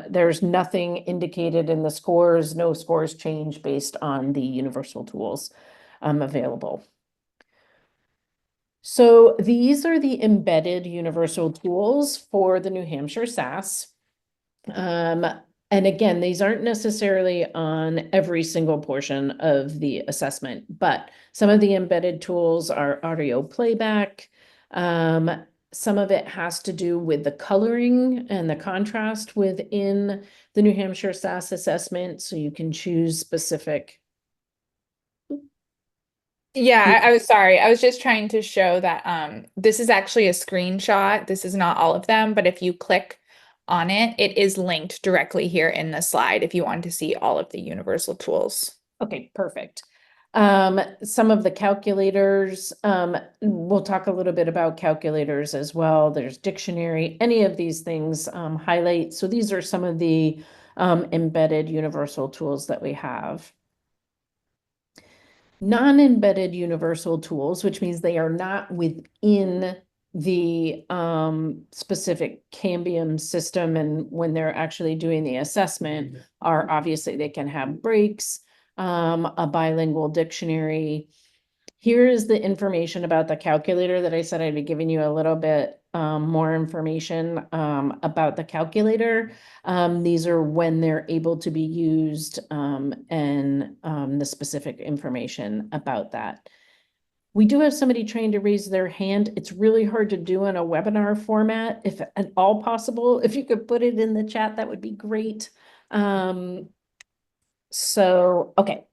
there's nothing indicated in the scores. No scores change based on the universal tools available. So these are the embedded universal tools for the New Hampshire SAS. And again, these aren't necessarily on every single portion of the assessment, but some of the embedded tools are audio playback. Some of it has to do with the coloring and the contrast within the New Hampshire SAS assessment, so you can choose specific. Yeah, I was sorry. I was just trying to show that this is actually a screenshot. This is not all of them, but if you click on it, it is linked directly here in the slide if you want to see all of the universal tools. Okay, perfect. Some of the calculators, we'll talk a little bit about calculators as well. There's dictionary, any of these things highlight. So these are some of the embedded universal tools that we have. Non-embedded universal tools, which means they are not within the specific Cambium system, and when they're actually doing the assessment, are obviously they can have breaks, a bilingual dictionary. Here is the information about the calculator that I said I'd be giving you a little bit more information about the calculator. These are when they're able to be used and the specific information about that. We do have somebody trying to raise their hand. It's really hard to do in a webinar format. If at all possible, if you could put it in the chat, that would be great. So, okay.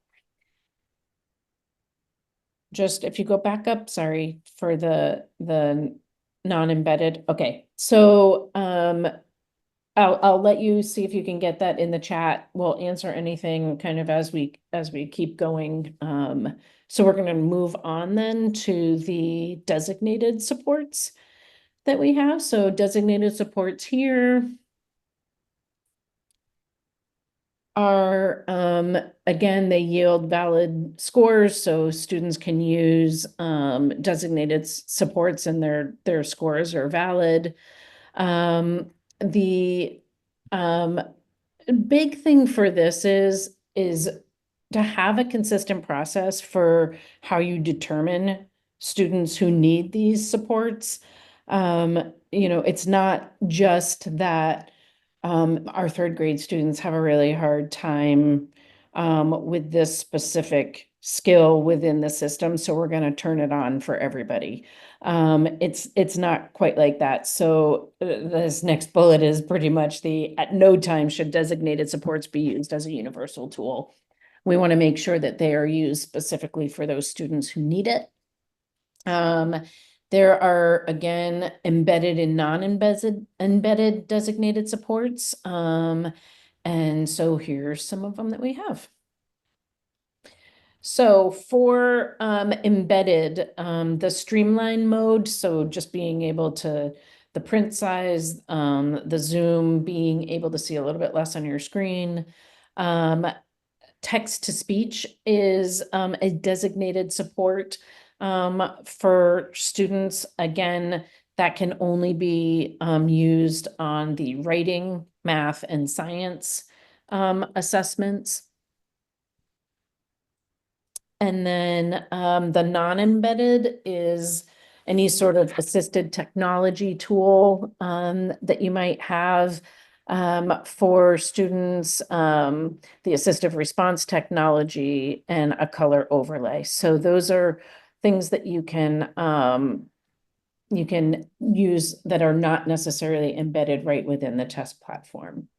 Just if you go back up, sorry, for the non-embedded. Okay, so I'll let you see if you can get that in the chat. We'll answer anything kind of as we keep going. So we're going to move on then to the designated supports that we have. So designated supports here are, again, they yield valid scores, so students can use designated supports and their scores are valid. The big thing for this is to have a consistent process for how you determine students who need these supports. It's not just that our third grade students have a really hard time with this specific skill within the system, so we're going to turn it on for everybody. It's not quite like that. So this next bullet is pretty much at no time should designated supports be used as a universal tool. We want to make sure that they are used specifically for those students who need it. There are, again, embedded and non-embedded designated supports. And so here's some of them that we have. So for embedded, the streamline mode, so just being able to, the print size, the zoom, being able to see a little bit less on your screen. Text to speech is a designated support for students. Again, that can only be used on the writing, math, and science assessments. And then the non-embedded is any sort of assisted technology tool that you might have for students, the assistive response technology and a color overlay. So those are things that you can use that are not necessarily embedded right within the test platform.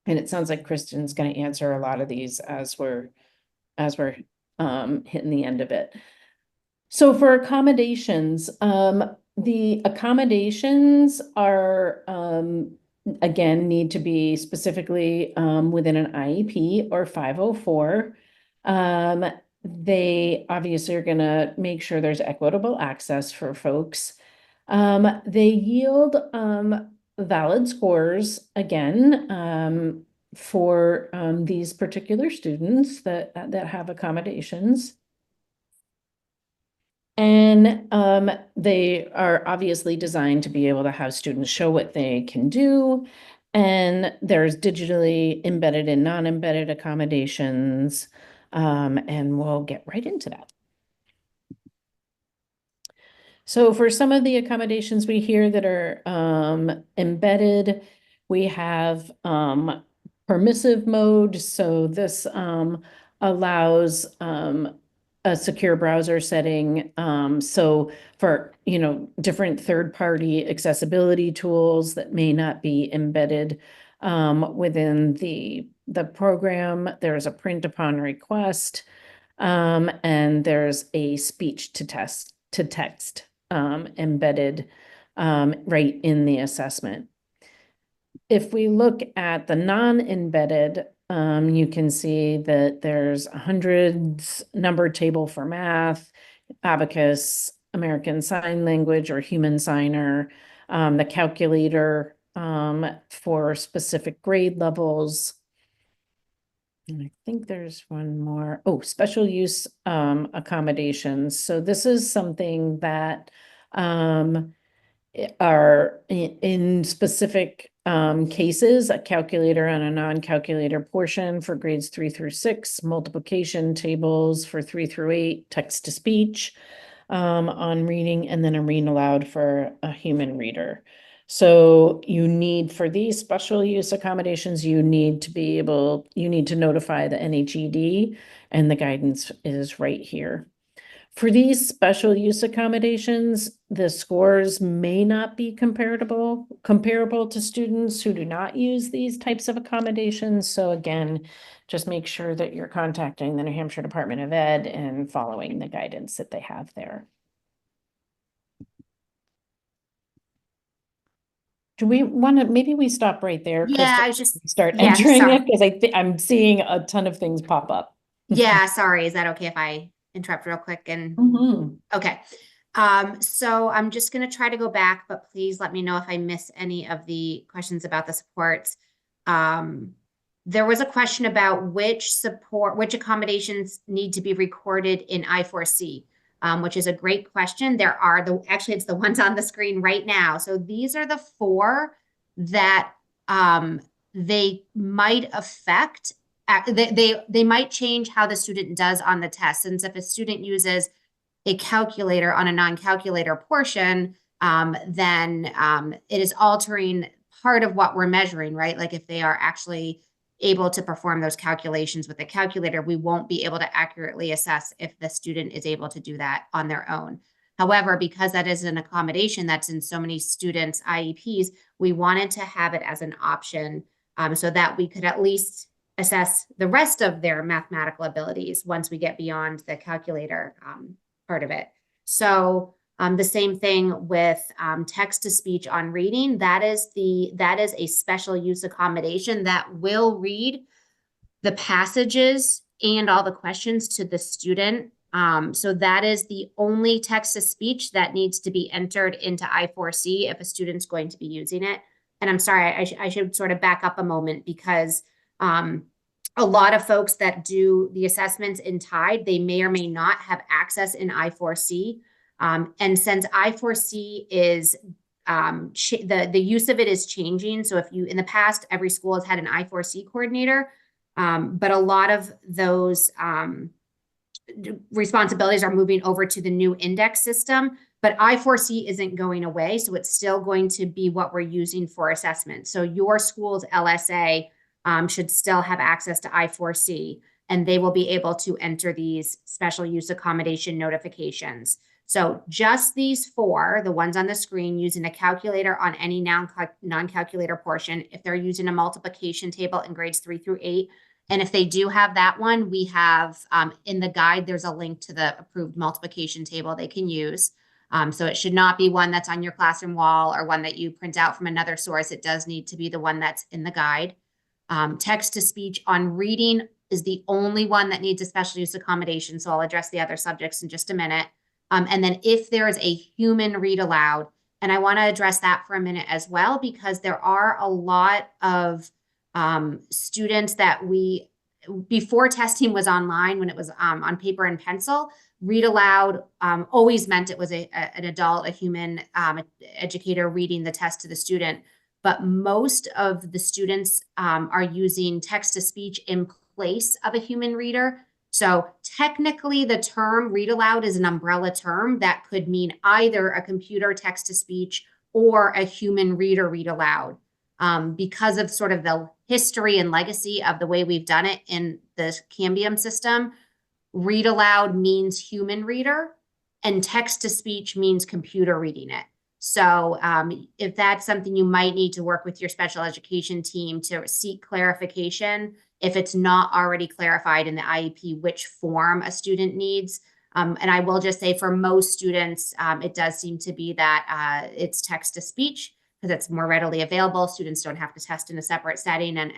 And it sounds like Kristen's going to answer a lot of these as we're hitting the end of it. So for accommodations, The accommodations are, again, need to be specifically, within an IEP or 504. They obviously are gonna make sure there's equitable access for folks. They yield, valid scores again, for, these particular students that have accommodations. And they are obviously designed to be able to have students show what they can do. And there's digitally embedded and non-embedded accommodations. And we'll get right into that. So for some of the accommodations we hear that are embedded, we have permissive mode. So this allows a secure browser setting. So for, different third-party accessibility tools that may not be embedded within the program, there's a print upon request, and there's a speech to text embedded right in the assessment. If we look at the non-embedded, you can see that there's hundreds numbered table for math, abacus, American Sign Language or Human Signer, the calculator for specific grade levels. And I think there's one more. Oh, special use accommodations. So this is something that are in specific cases, a calculator and a non-calculator portion for grades 3 through 6, multiplication tables for 3 through 8, text to speech on reading, and then a read aloud for a human reader. So you need, for these special use accommodations, you need to notify the NHED, and the guidance is right here. For these special use accommodations, the scores may not be comparable to students who do not use these types of accommodations. So again, just make sure that you're contacting the New Hampshire Department of Ed and following the guidance that they have there. Do we want to, maybe we stop right there? Yeah, Krista, I was just, start yeah, entering sorry. it, because I'm seeing a ton of things pop up. Yeah, sorry. Is that okay if I interrupt real quick? And okay. So I'm just going to try to go back, but please let me know if I miss any of the questions about the supports. There was a question about which accommodations need to be recorded in I4C, which is a great question. There are actually it's the ones on the screen right now. So these are the 4 that they might affect. They might change how the student does on the test. Since if a student uses a calculator on a non-calculator portion, then it is altering part of what we're measuring, right? Like if they are actually able to perform those calculations with a calculator, we won't be able to accurately assess if the student is able to do that on their own. However, because that is an accommodation that's in so many students' IEPs, we wanted to have it as an option so that we could at least assess the rest of their mathematical abilities once we get beyond the calculator part of it. So the same thing with text to speech on reading. That is a special use accommodation that will read the passages and all the questions to the student. So that is the only text to speech that needs to be entered into I4C if a student's going to be using it. And I'm sorry, I should sort of back up a moment, because a lot of folks that do the assessments in TIDE, they may or may not have access in I4C. And since I4C is, the use of it is changing. So if you, in the past, every school has had an I4C coordinator, but a lot of those responsibilities are moving over to the new index system, but I4C isn't going away. So it's still going to be what we're using for assessment. So your school's LSA should still have access to I4C, and they will be able to enter these special use accommodation notifications. So just these 4, the ones on the screen, using a calculator on any non-calculator portion, if they're using a multiplication table in grades 3 through 8, and if they do have that one, we have in the guide, there's a link to the approved multiplication table they can use. So it should not be one that's on your classroom wall or one that you print out from another source. It does need to be the one that's in the guide. Text to speech on reading is the only one that needs a special use accommodation. So I'll address the other subjects in just a minute. And then if there is a human read aloud, and I want to address that for a minute as well, because there are a lot of students that before testing was online, when it was on paper and pencil, read aloud always meant it was an adult, a human educator reading the test to the student. But most of the students are using text to speech in place of a human reader. So technically the term read aloud is an umbrella term that could mean either a computer text to speech or a human reader read aloud. Because of sort of the history and legacy of the way we've done it in the Cambium system, read aloud means human reader and text to speech means computer reading it. So if that's something you might need to work with your special education team to seek clarification, if it's not already clarified in the IEP which form a student needs. And I will just say for most students, it does seem to be that it's text to speech because it's more readily available. Students don't have to test in a separate setting and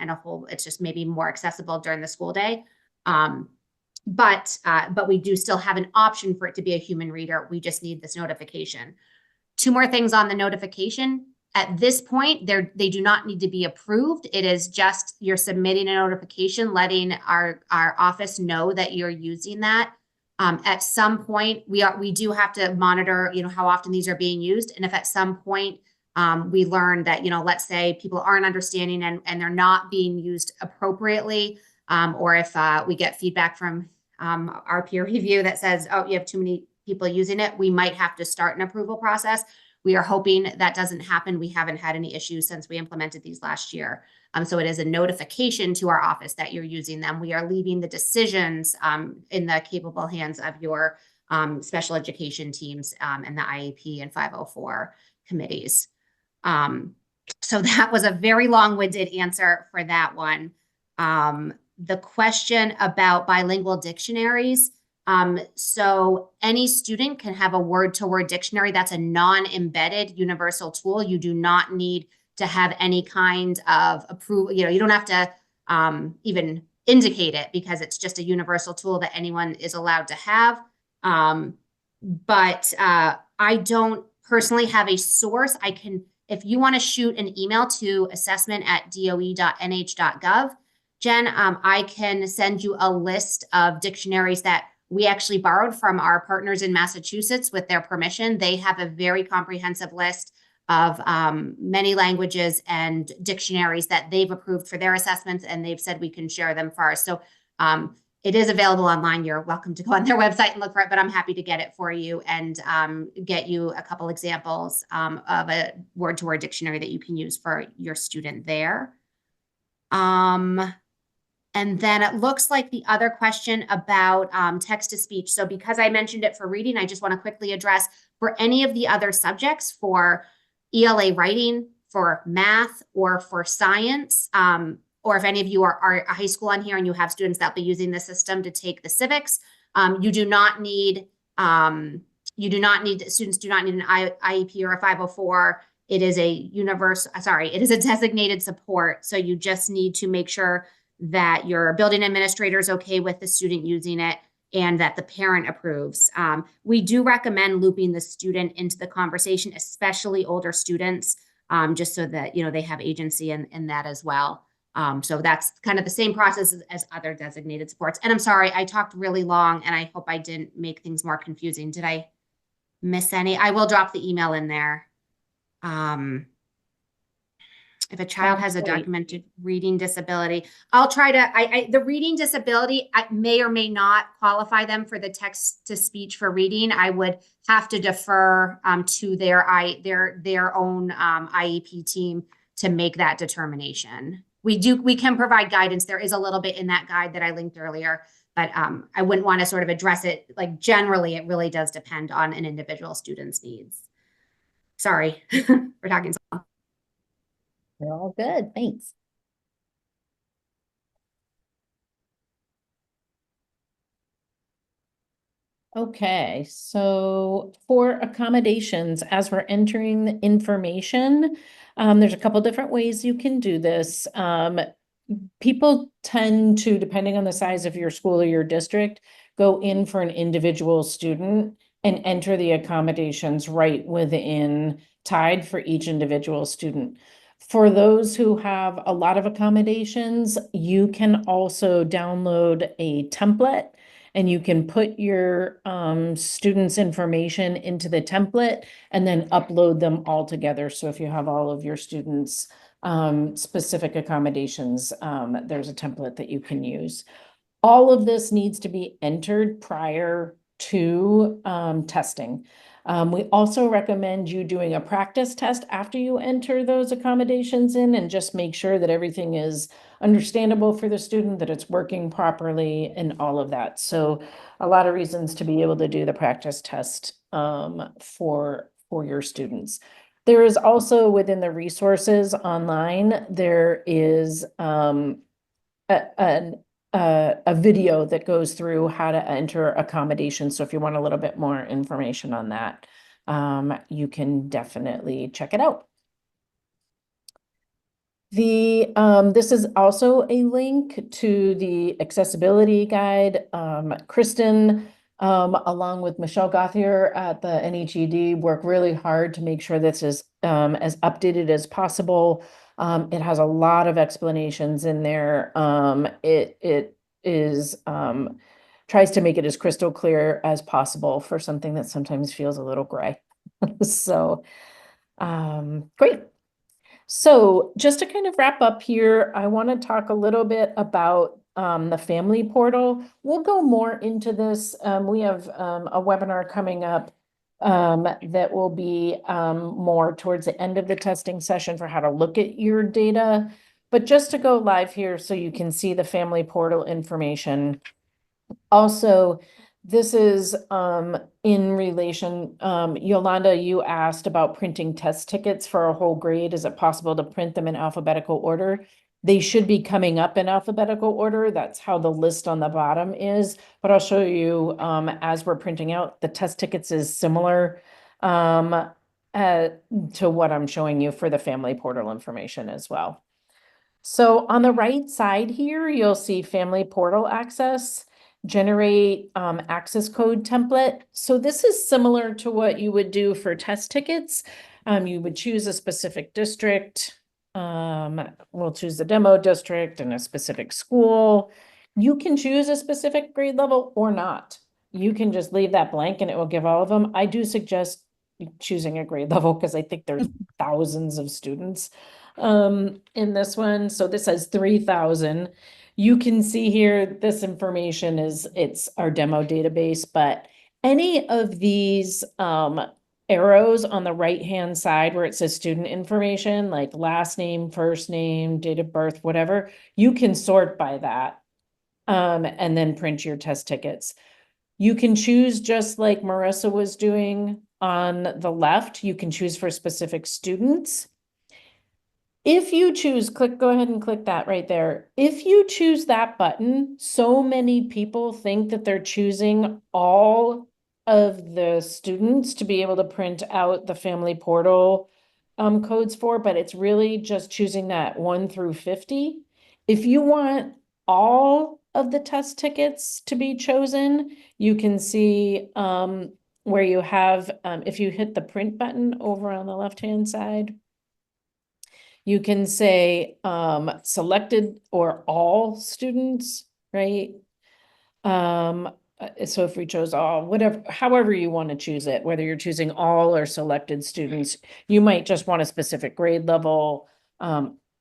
it's just maybe more accessible during the school day. But we do still have an option for it to be a human reader. We just need this notification. Two more things on the notification. At this point, they do not need to be approved. It is just you're submitting a notification, letting our office know that you're using that. At some point, we do have to monitor, how often these are being used. And if at some point we learn that, let's say people aren't understanding and they're not being used appropriately, or if we get feedback from our peer review that says, oh, you have too many people using it, we might have to start an approval process. We are hoping that doesn't happen. We haven't had any issues since we implemented these last year. So it is a notification to our office that you're using them. We are leaving the decisions in the capable hands of your special education teams and the IEP and 504 committees. So that was a very long-winded answer for that one. The question about bilingual dictionaries. So any student can have a word-to-word dictionary. That's a non-embedded universal tool. You do not need to have any kind of approval. You don't have to even indicate it because it's just a universal tool that anyone is allowed to have. But I don't personally have a source. If you want to shoot an email to assessment@doe.nh.gov, Jen, I can send you a list of dictionaries that we actually borrowed from our partners in Massachusetts with their permission. They have a very comprehensive list of many languages and dictionaries that they've approved for their assessments, and they've said we can share them for ours. So it is available online. You're welcome to go on their website and look for it, but I'm happy to get it for you and get you a couple examples of a word-to-word dictionary that you can use for your student there. And then it looks like the other question about text-to-speech. So because I mentioned it for reading, I just want to quickly address for any of the other subjects, for ELA writing, for math, or for science, or if any of you are a high school on here and you have students that will be using the system to take the civics, students do not need an IEP or a 504. It is a it is a designated support. So you just need to make sure that your building administrator is okay with the student using it and that the parent approves. We do recommend looping the student into the conversation, especially older students, just so that, they have agency in that as well. So that's kind of the same process as other designated supports. And I'm sorry, I talked really long and I hope I didn't make things more confusing. Did I miss any? I will drop the email in there. If a child has a documented reading disability, I'll try to, the reading disability, I may or may not qualify them for the text to speech for reading. I would have to defer to their own IEP team to make that determination. We can provide guidance. There is a little bit in that guide that I linked earlier, but I wouldn't want to sort of address it. Like generally, it really does depend on an individual student's needs. Sorry, we're talking so long. They're all good. Thanks. Okay, so for accommodations, as we're entering the information, there's a couple different ways you can do this. People tend to, depending on the size of your school or your district, go in for an individual student and enter the accommodations right within Tide for each individual student. For those who have a lot of accommodations, you can also download a template and you can put your students' information into the template and then upload them all together. So if you have all of your students' specific accommodations, there's a template that you can use. All of this needs to be entered prior to testing. We also recommend you doing a practice test after you enter those accommodations in and just make sure that everything is understandable for the student, that it's working properly and all of that. So a lot of reasons to be able to do the practice test for your students. There is also within the resources online, there is a video that goes through how to enter accommodations. So if you want a little bit more information on that, you can definitely check it out. This is also a link to the accessibility guide. Kristen, along with Michelle Gauthier at the NHED, work really hard to make sure this is as updated as possible. It has a lot of explanations in there. It is tries to make it as crystal clear as possible for something that sometimes feels a little gray. So great. So just to kind of wrap up here, I want to talk a little bit about the family portal. We'll go more into this. We have a webinar coming up that will be more towards the end of the testing session for how to look at your data. But just to go live here so you can see the family portal information. Also, this is in relation, Yolanda, you asked about printing test tickets for a whole grade. Is it possible to print them in alphabetical order? They should be coming up in alphabetical order. That's how the list on the bottom is. But I'll show you as we're printing out, the test tickets is similar to what I'm showing you for the family portal information as well. So on the right side here, you'll see family portal access, generate access code template. So this is similar to what you would do for test tickets. You would choose a specific district. We'll choose the demo district and a specific school. You can choose a specific grade level or not. You can just leave that blank and it will give all of them. I do suggest choosing a grade level because I think there's thousands of students in this one. So this has 3,000. You can see here, this information it's our demo database, but any of these arrows on the right-hand side where it says student information, like last name, first name, date of birth, whatever, you can sort by that and then print your test tickets. You can choose just like Marissa was doing on the left, you can choose for specific students. If you choose, go ahead and click that right there. If you choose that button, so many people think that they're choosing all of the students to be able to print out the family portal codes for, but it's really just choosing that 1 through 50. If you want all of the test tickets to be chosen, you can see where you have, if you hit the print button over on the left-hand side, you can say selected or all students, right? So if we chose all, whatever, however you want to choose it, whether you're choosing all or selected students, you might just want a specific grade level,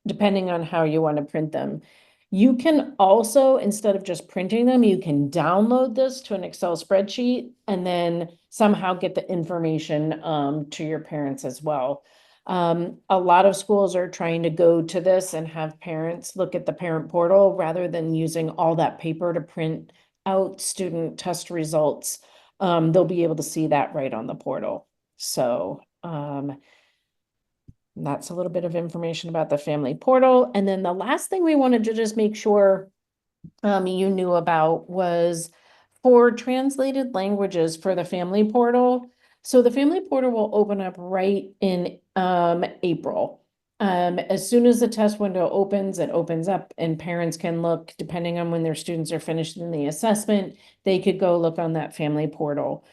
depending on how you want to print them. You can also, instead of just printing them, you can download this to an Excel spreadsheet and then somehow get the information to your parents as well. A lot of schools are trying to go to this and have parents look at the parent portal rather than using all that paper to print out student test results. They'll be able to see that right on the portal. So that's a little bit of information about the family portal. And then the last thing we wanted to just make sure you knew about was For translated languages for the family portal, so the family portal will open up right in April. As soon as the test window opens, it opens up and parents can look, depending on when their students are finished in the assessment, they could go look on that family portal.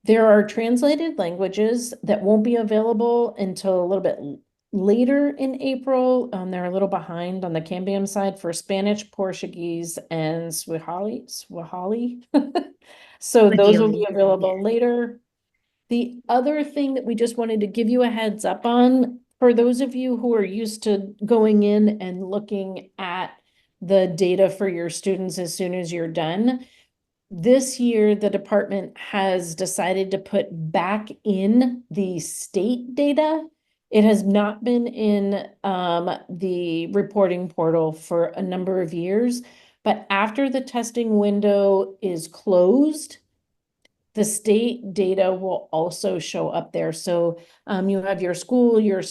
There are translated languages that won't be available until a little bit later in April. They're a little behind on the Cambium side for Spanish, Portuguese, and Swahili. So those will be Swahili, available yeah. later. The other thing that we just wanted to give you a heads up on, for those of you who are used to going in and looking at the data for your students as soon as you're done, this year the department has decided to put back in the state data. It has not been in the reporting portal for a number of years, but after the testing window is closed, the state data will also show up there. So you have your school, your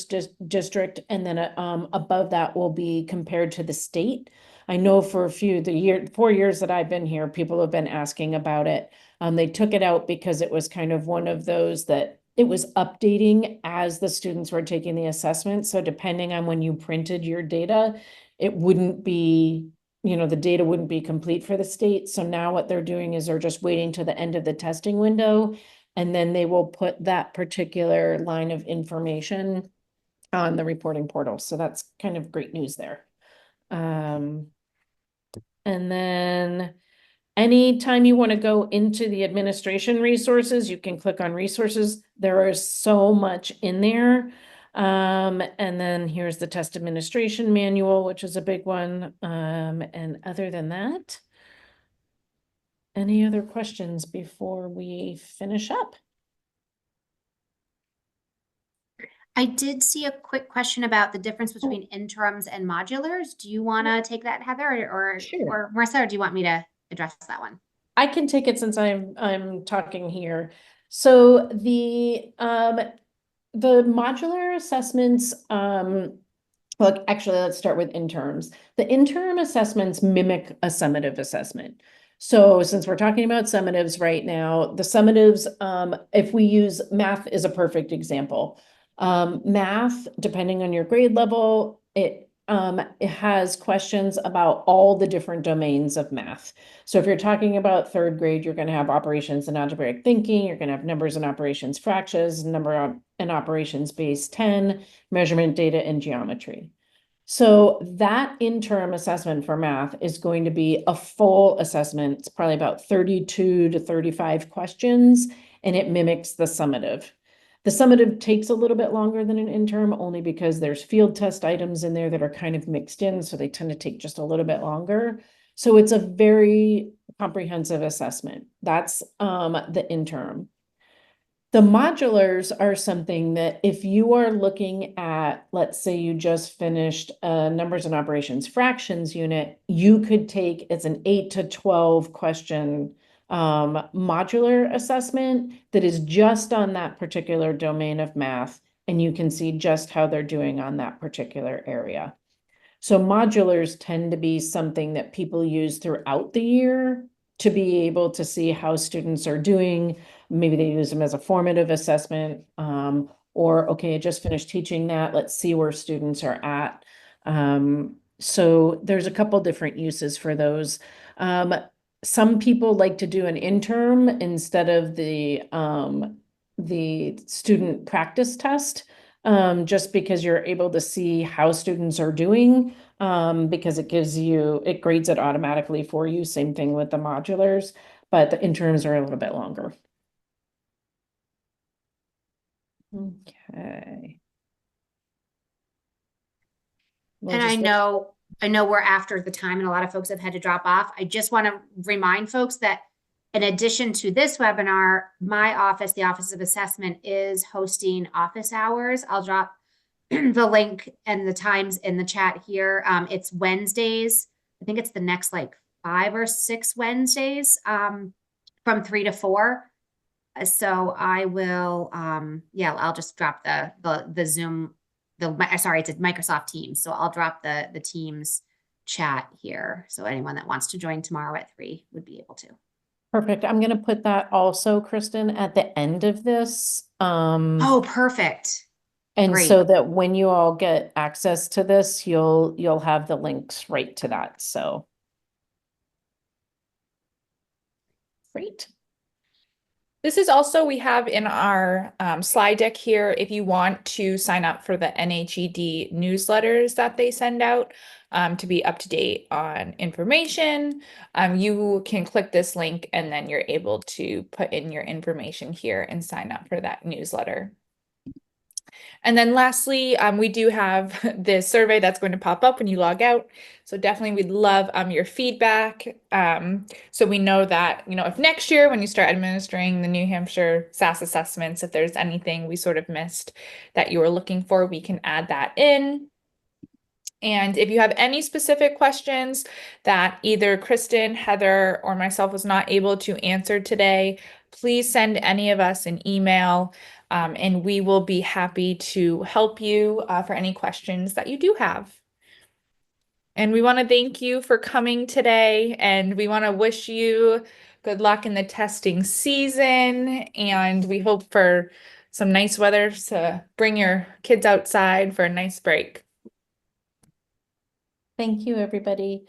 district, and then above that will be compared to the state. I know for the 4 years that I've been here, people have been asking about it. They took it out because it was kind of one of those that it was updating as the students were taking the assessment. So depending on when you printed your data, it wouldn't be, the data wouldn't be complete for the state. So now what they're doing is they're just waiting to the end of the testing window, and then they will put that particular line of information on the reporting portal. So that's kind of great news there. And then anytime you want to go into the administration resources, you can click on resources. There is so much in there. And then here's the test administration manual, which is a big one. And other than that, any other questions before we finish up? I did see a quick question about the difference between interims and modulars. Do you want to take that, Heather, or Marissa, or do you want me to address that one? I can take it since I'm talking here. So the modular assessments, look, actually, let's start with interims. The interim assessments mimic a summative assessment. So since we're talking about summatives right now, the summatives, if we use math is a perfect example. Math, depending on your grade level, it has questions about all the different domains of math. So if you're talking about third grade, you're going to have operations and algebraic thinking, you're going to have numbers and operations fractions, number and operations base 10, measurement data, and geometry. So that interim assessment for math is going to be a full assessment. It's probably about 32 to 35 questions, and it mimics the summative. The summative takes a little bit longer than an interim, only because there's field test items in there that are kind of mixed in, so they tend to take just a little bit longer. So it's a very comprehensive assessment. That's the interim. The modulars are something that if you are looking at, let's say you just finished a numbers and operations fractions unit, you could take, it's an 8 to 12 question modular assessment that is just on that particular domain of math, and you can see just how they're doing on that particular area. So modulars tend to be something that people use throughout the year to be able to see how students are doing. Maybe they use them as a formative assessment, or, okay, I just finished teaching that. Let's see where students are at. So there's a couple different uses for those. Some people like to do an interim instead of the student practice test, just because you're able to see how students are doing, because it grades it automatically for you. Same thing with the modulars, but the interims are a little bit longer. Okay. And I know we're after the time and a lot of folks have had to drop off. I just want to remind folks that in addition to this webinar, my office, the Office of Assessment, is hosting office hours. I'll drop the link and the times in the chat here. It's Wednesdays. I think it's the next like 5 or 6 Wednesdays from 3 to 4. So I will, I'll just drop the Zoom, sorry, it's a Microsoft Teams. So I'll drop the Teams chat here. So anyone that wants to join tomorrow at 3 would be able to. Perfect. I'm gonna put that also, Kristen, at the end of this. Oh, perfect. And great. so that when you all get access to this, you'll have the links right to that, so. Great. This is also, we have in our slide deck here, if you want to sign up for the NHED newsletters that they send out to be up to date on information, you can click this link and then you're able to put in your information here and sign up for that newsletter. And then lastly, we do have this survey that's going to pop up when you log out. So definitely we'd love your feedback. So we know that, if next year when you start administering the New Hampshire SAS assessments, if there's anything we sort of missed that you were looking for, we can add that in. And if you have any specific questions that either Kristen, Heather, or myself was not able to answer today, please send any of us an email, and we will be happy to help you for any questions that you do have. And we want to thank you for coming today, and we want to wish you good luck in the testing season, and we hope for some nice weather to bring your kids outside for a nice break. Thank you, everybody.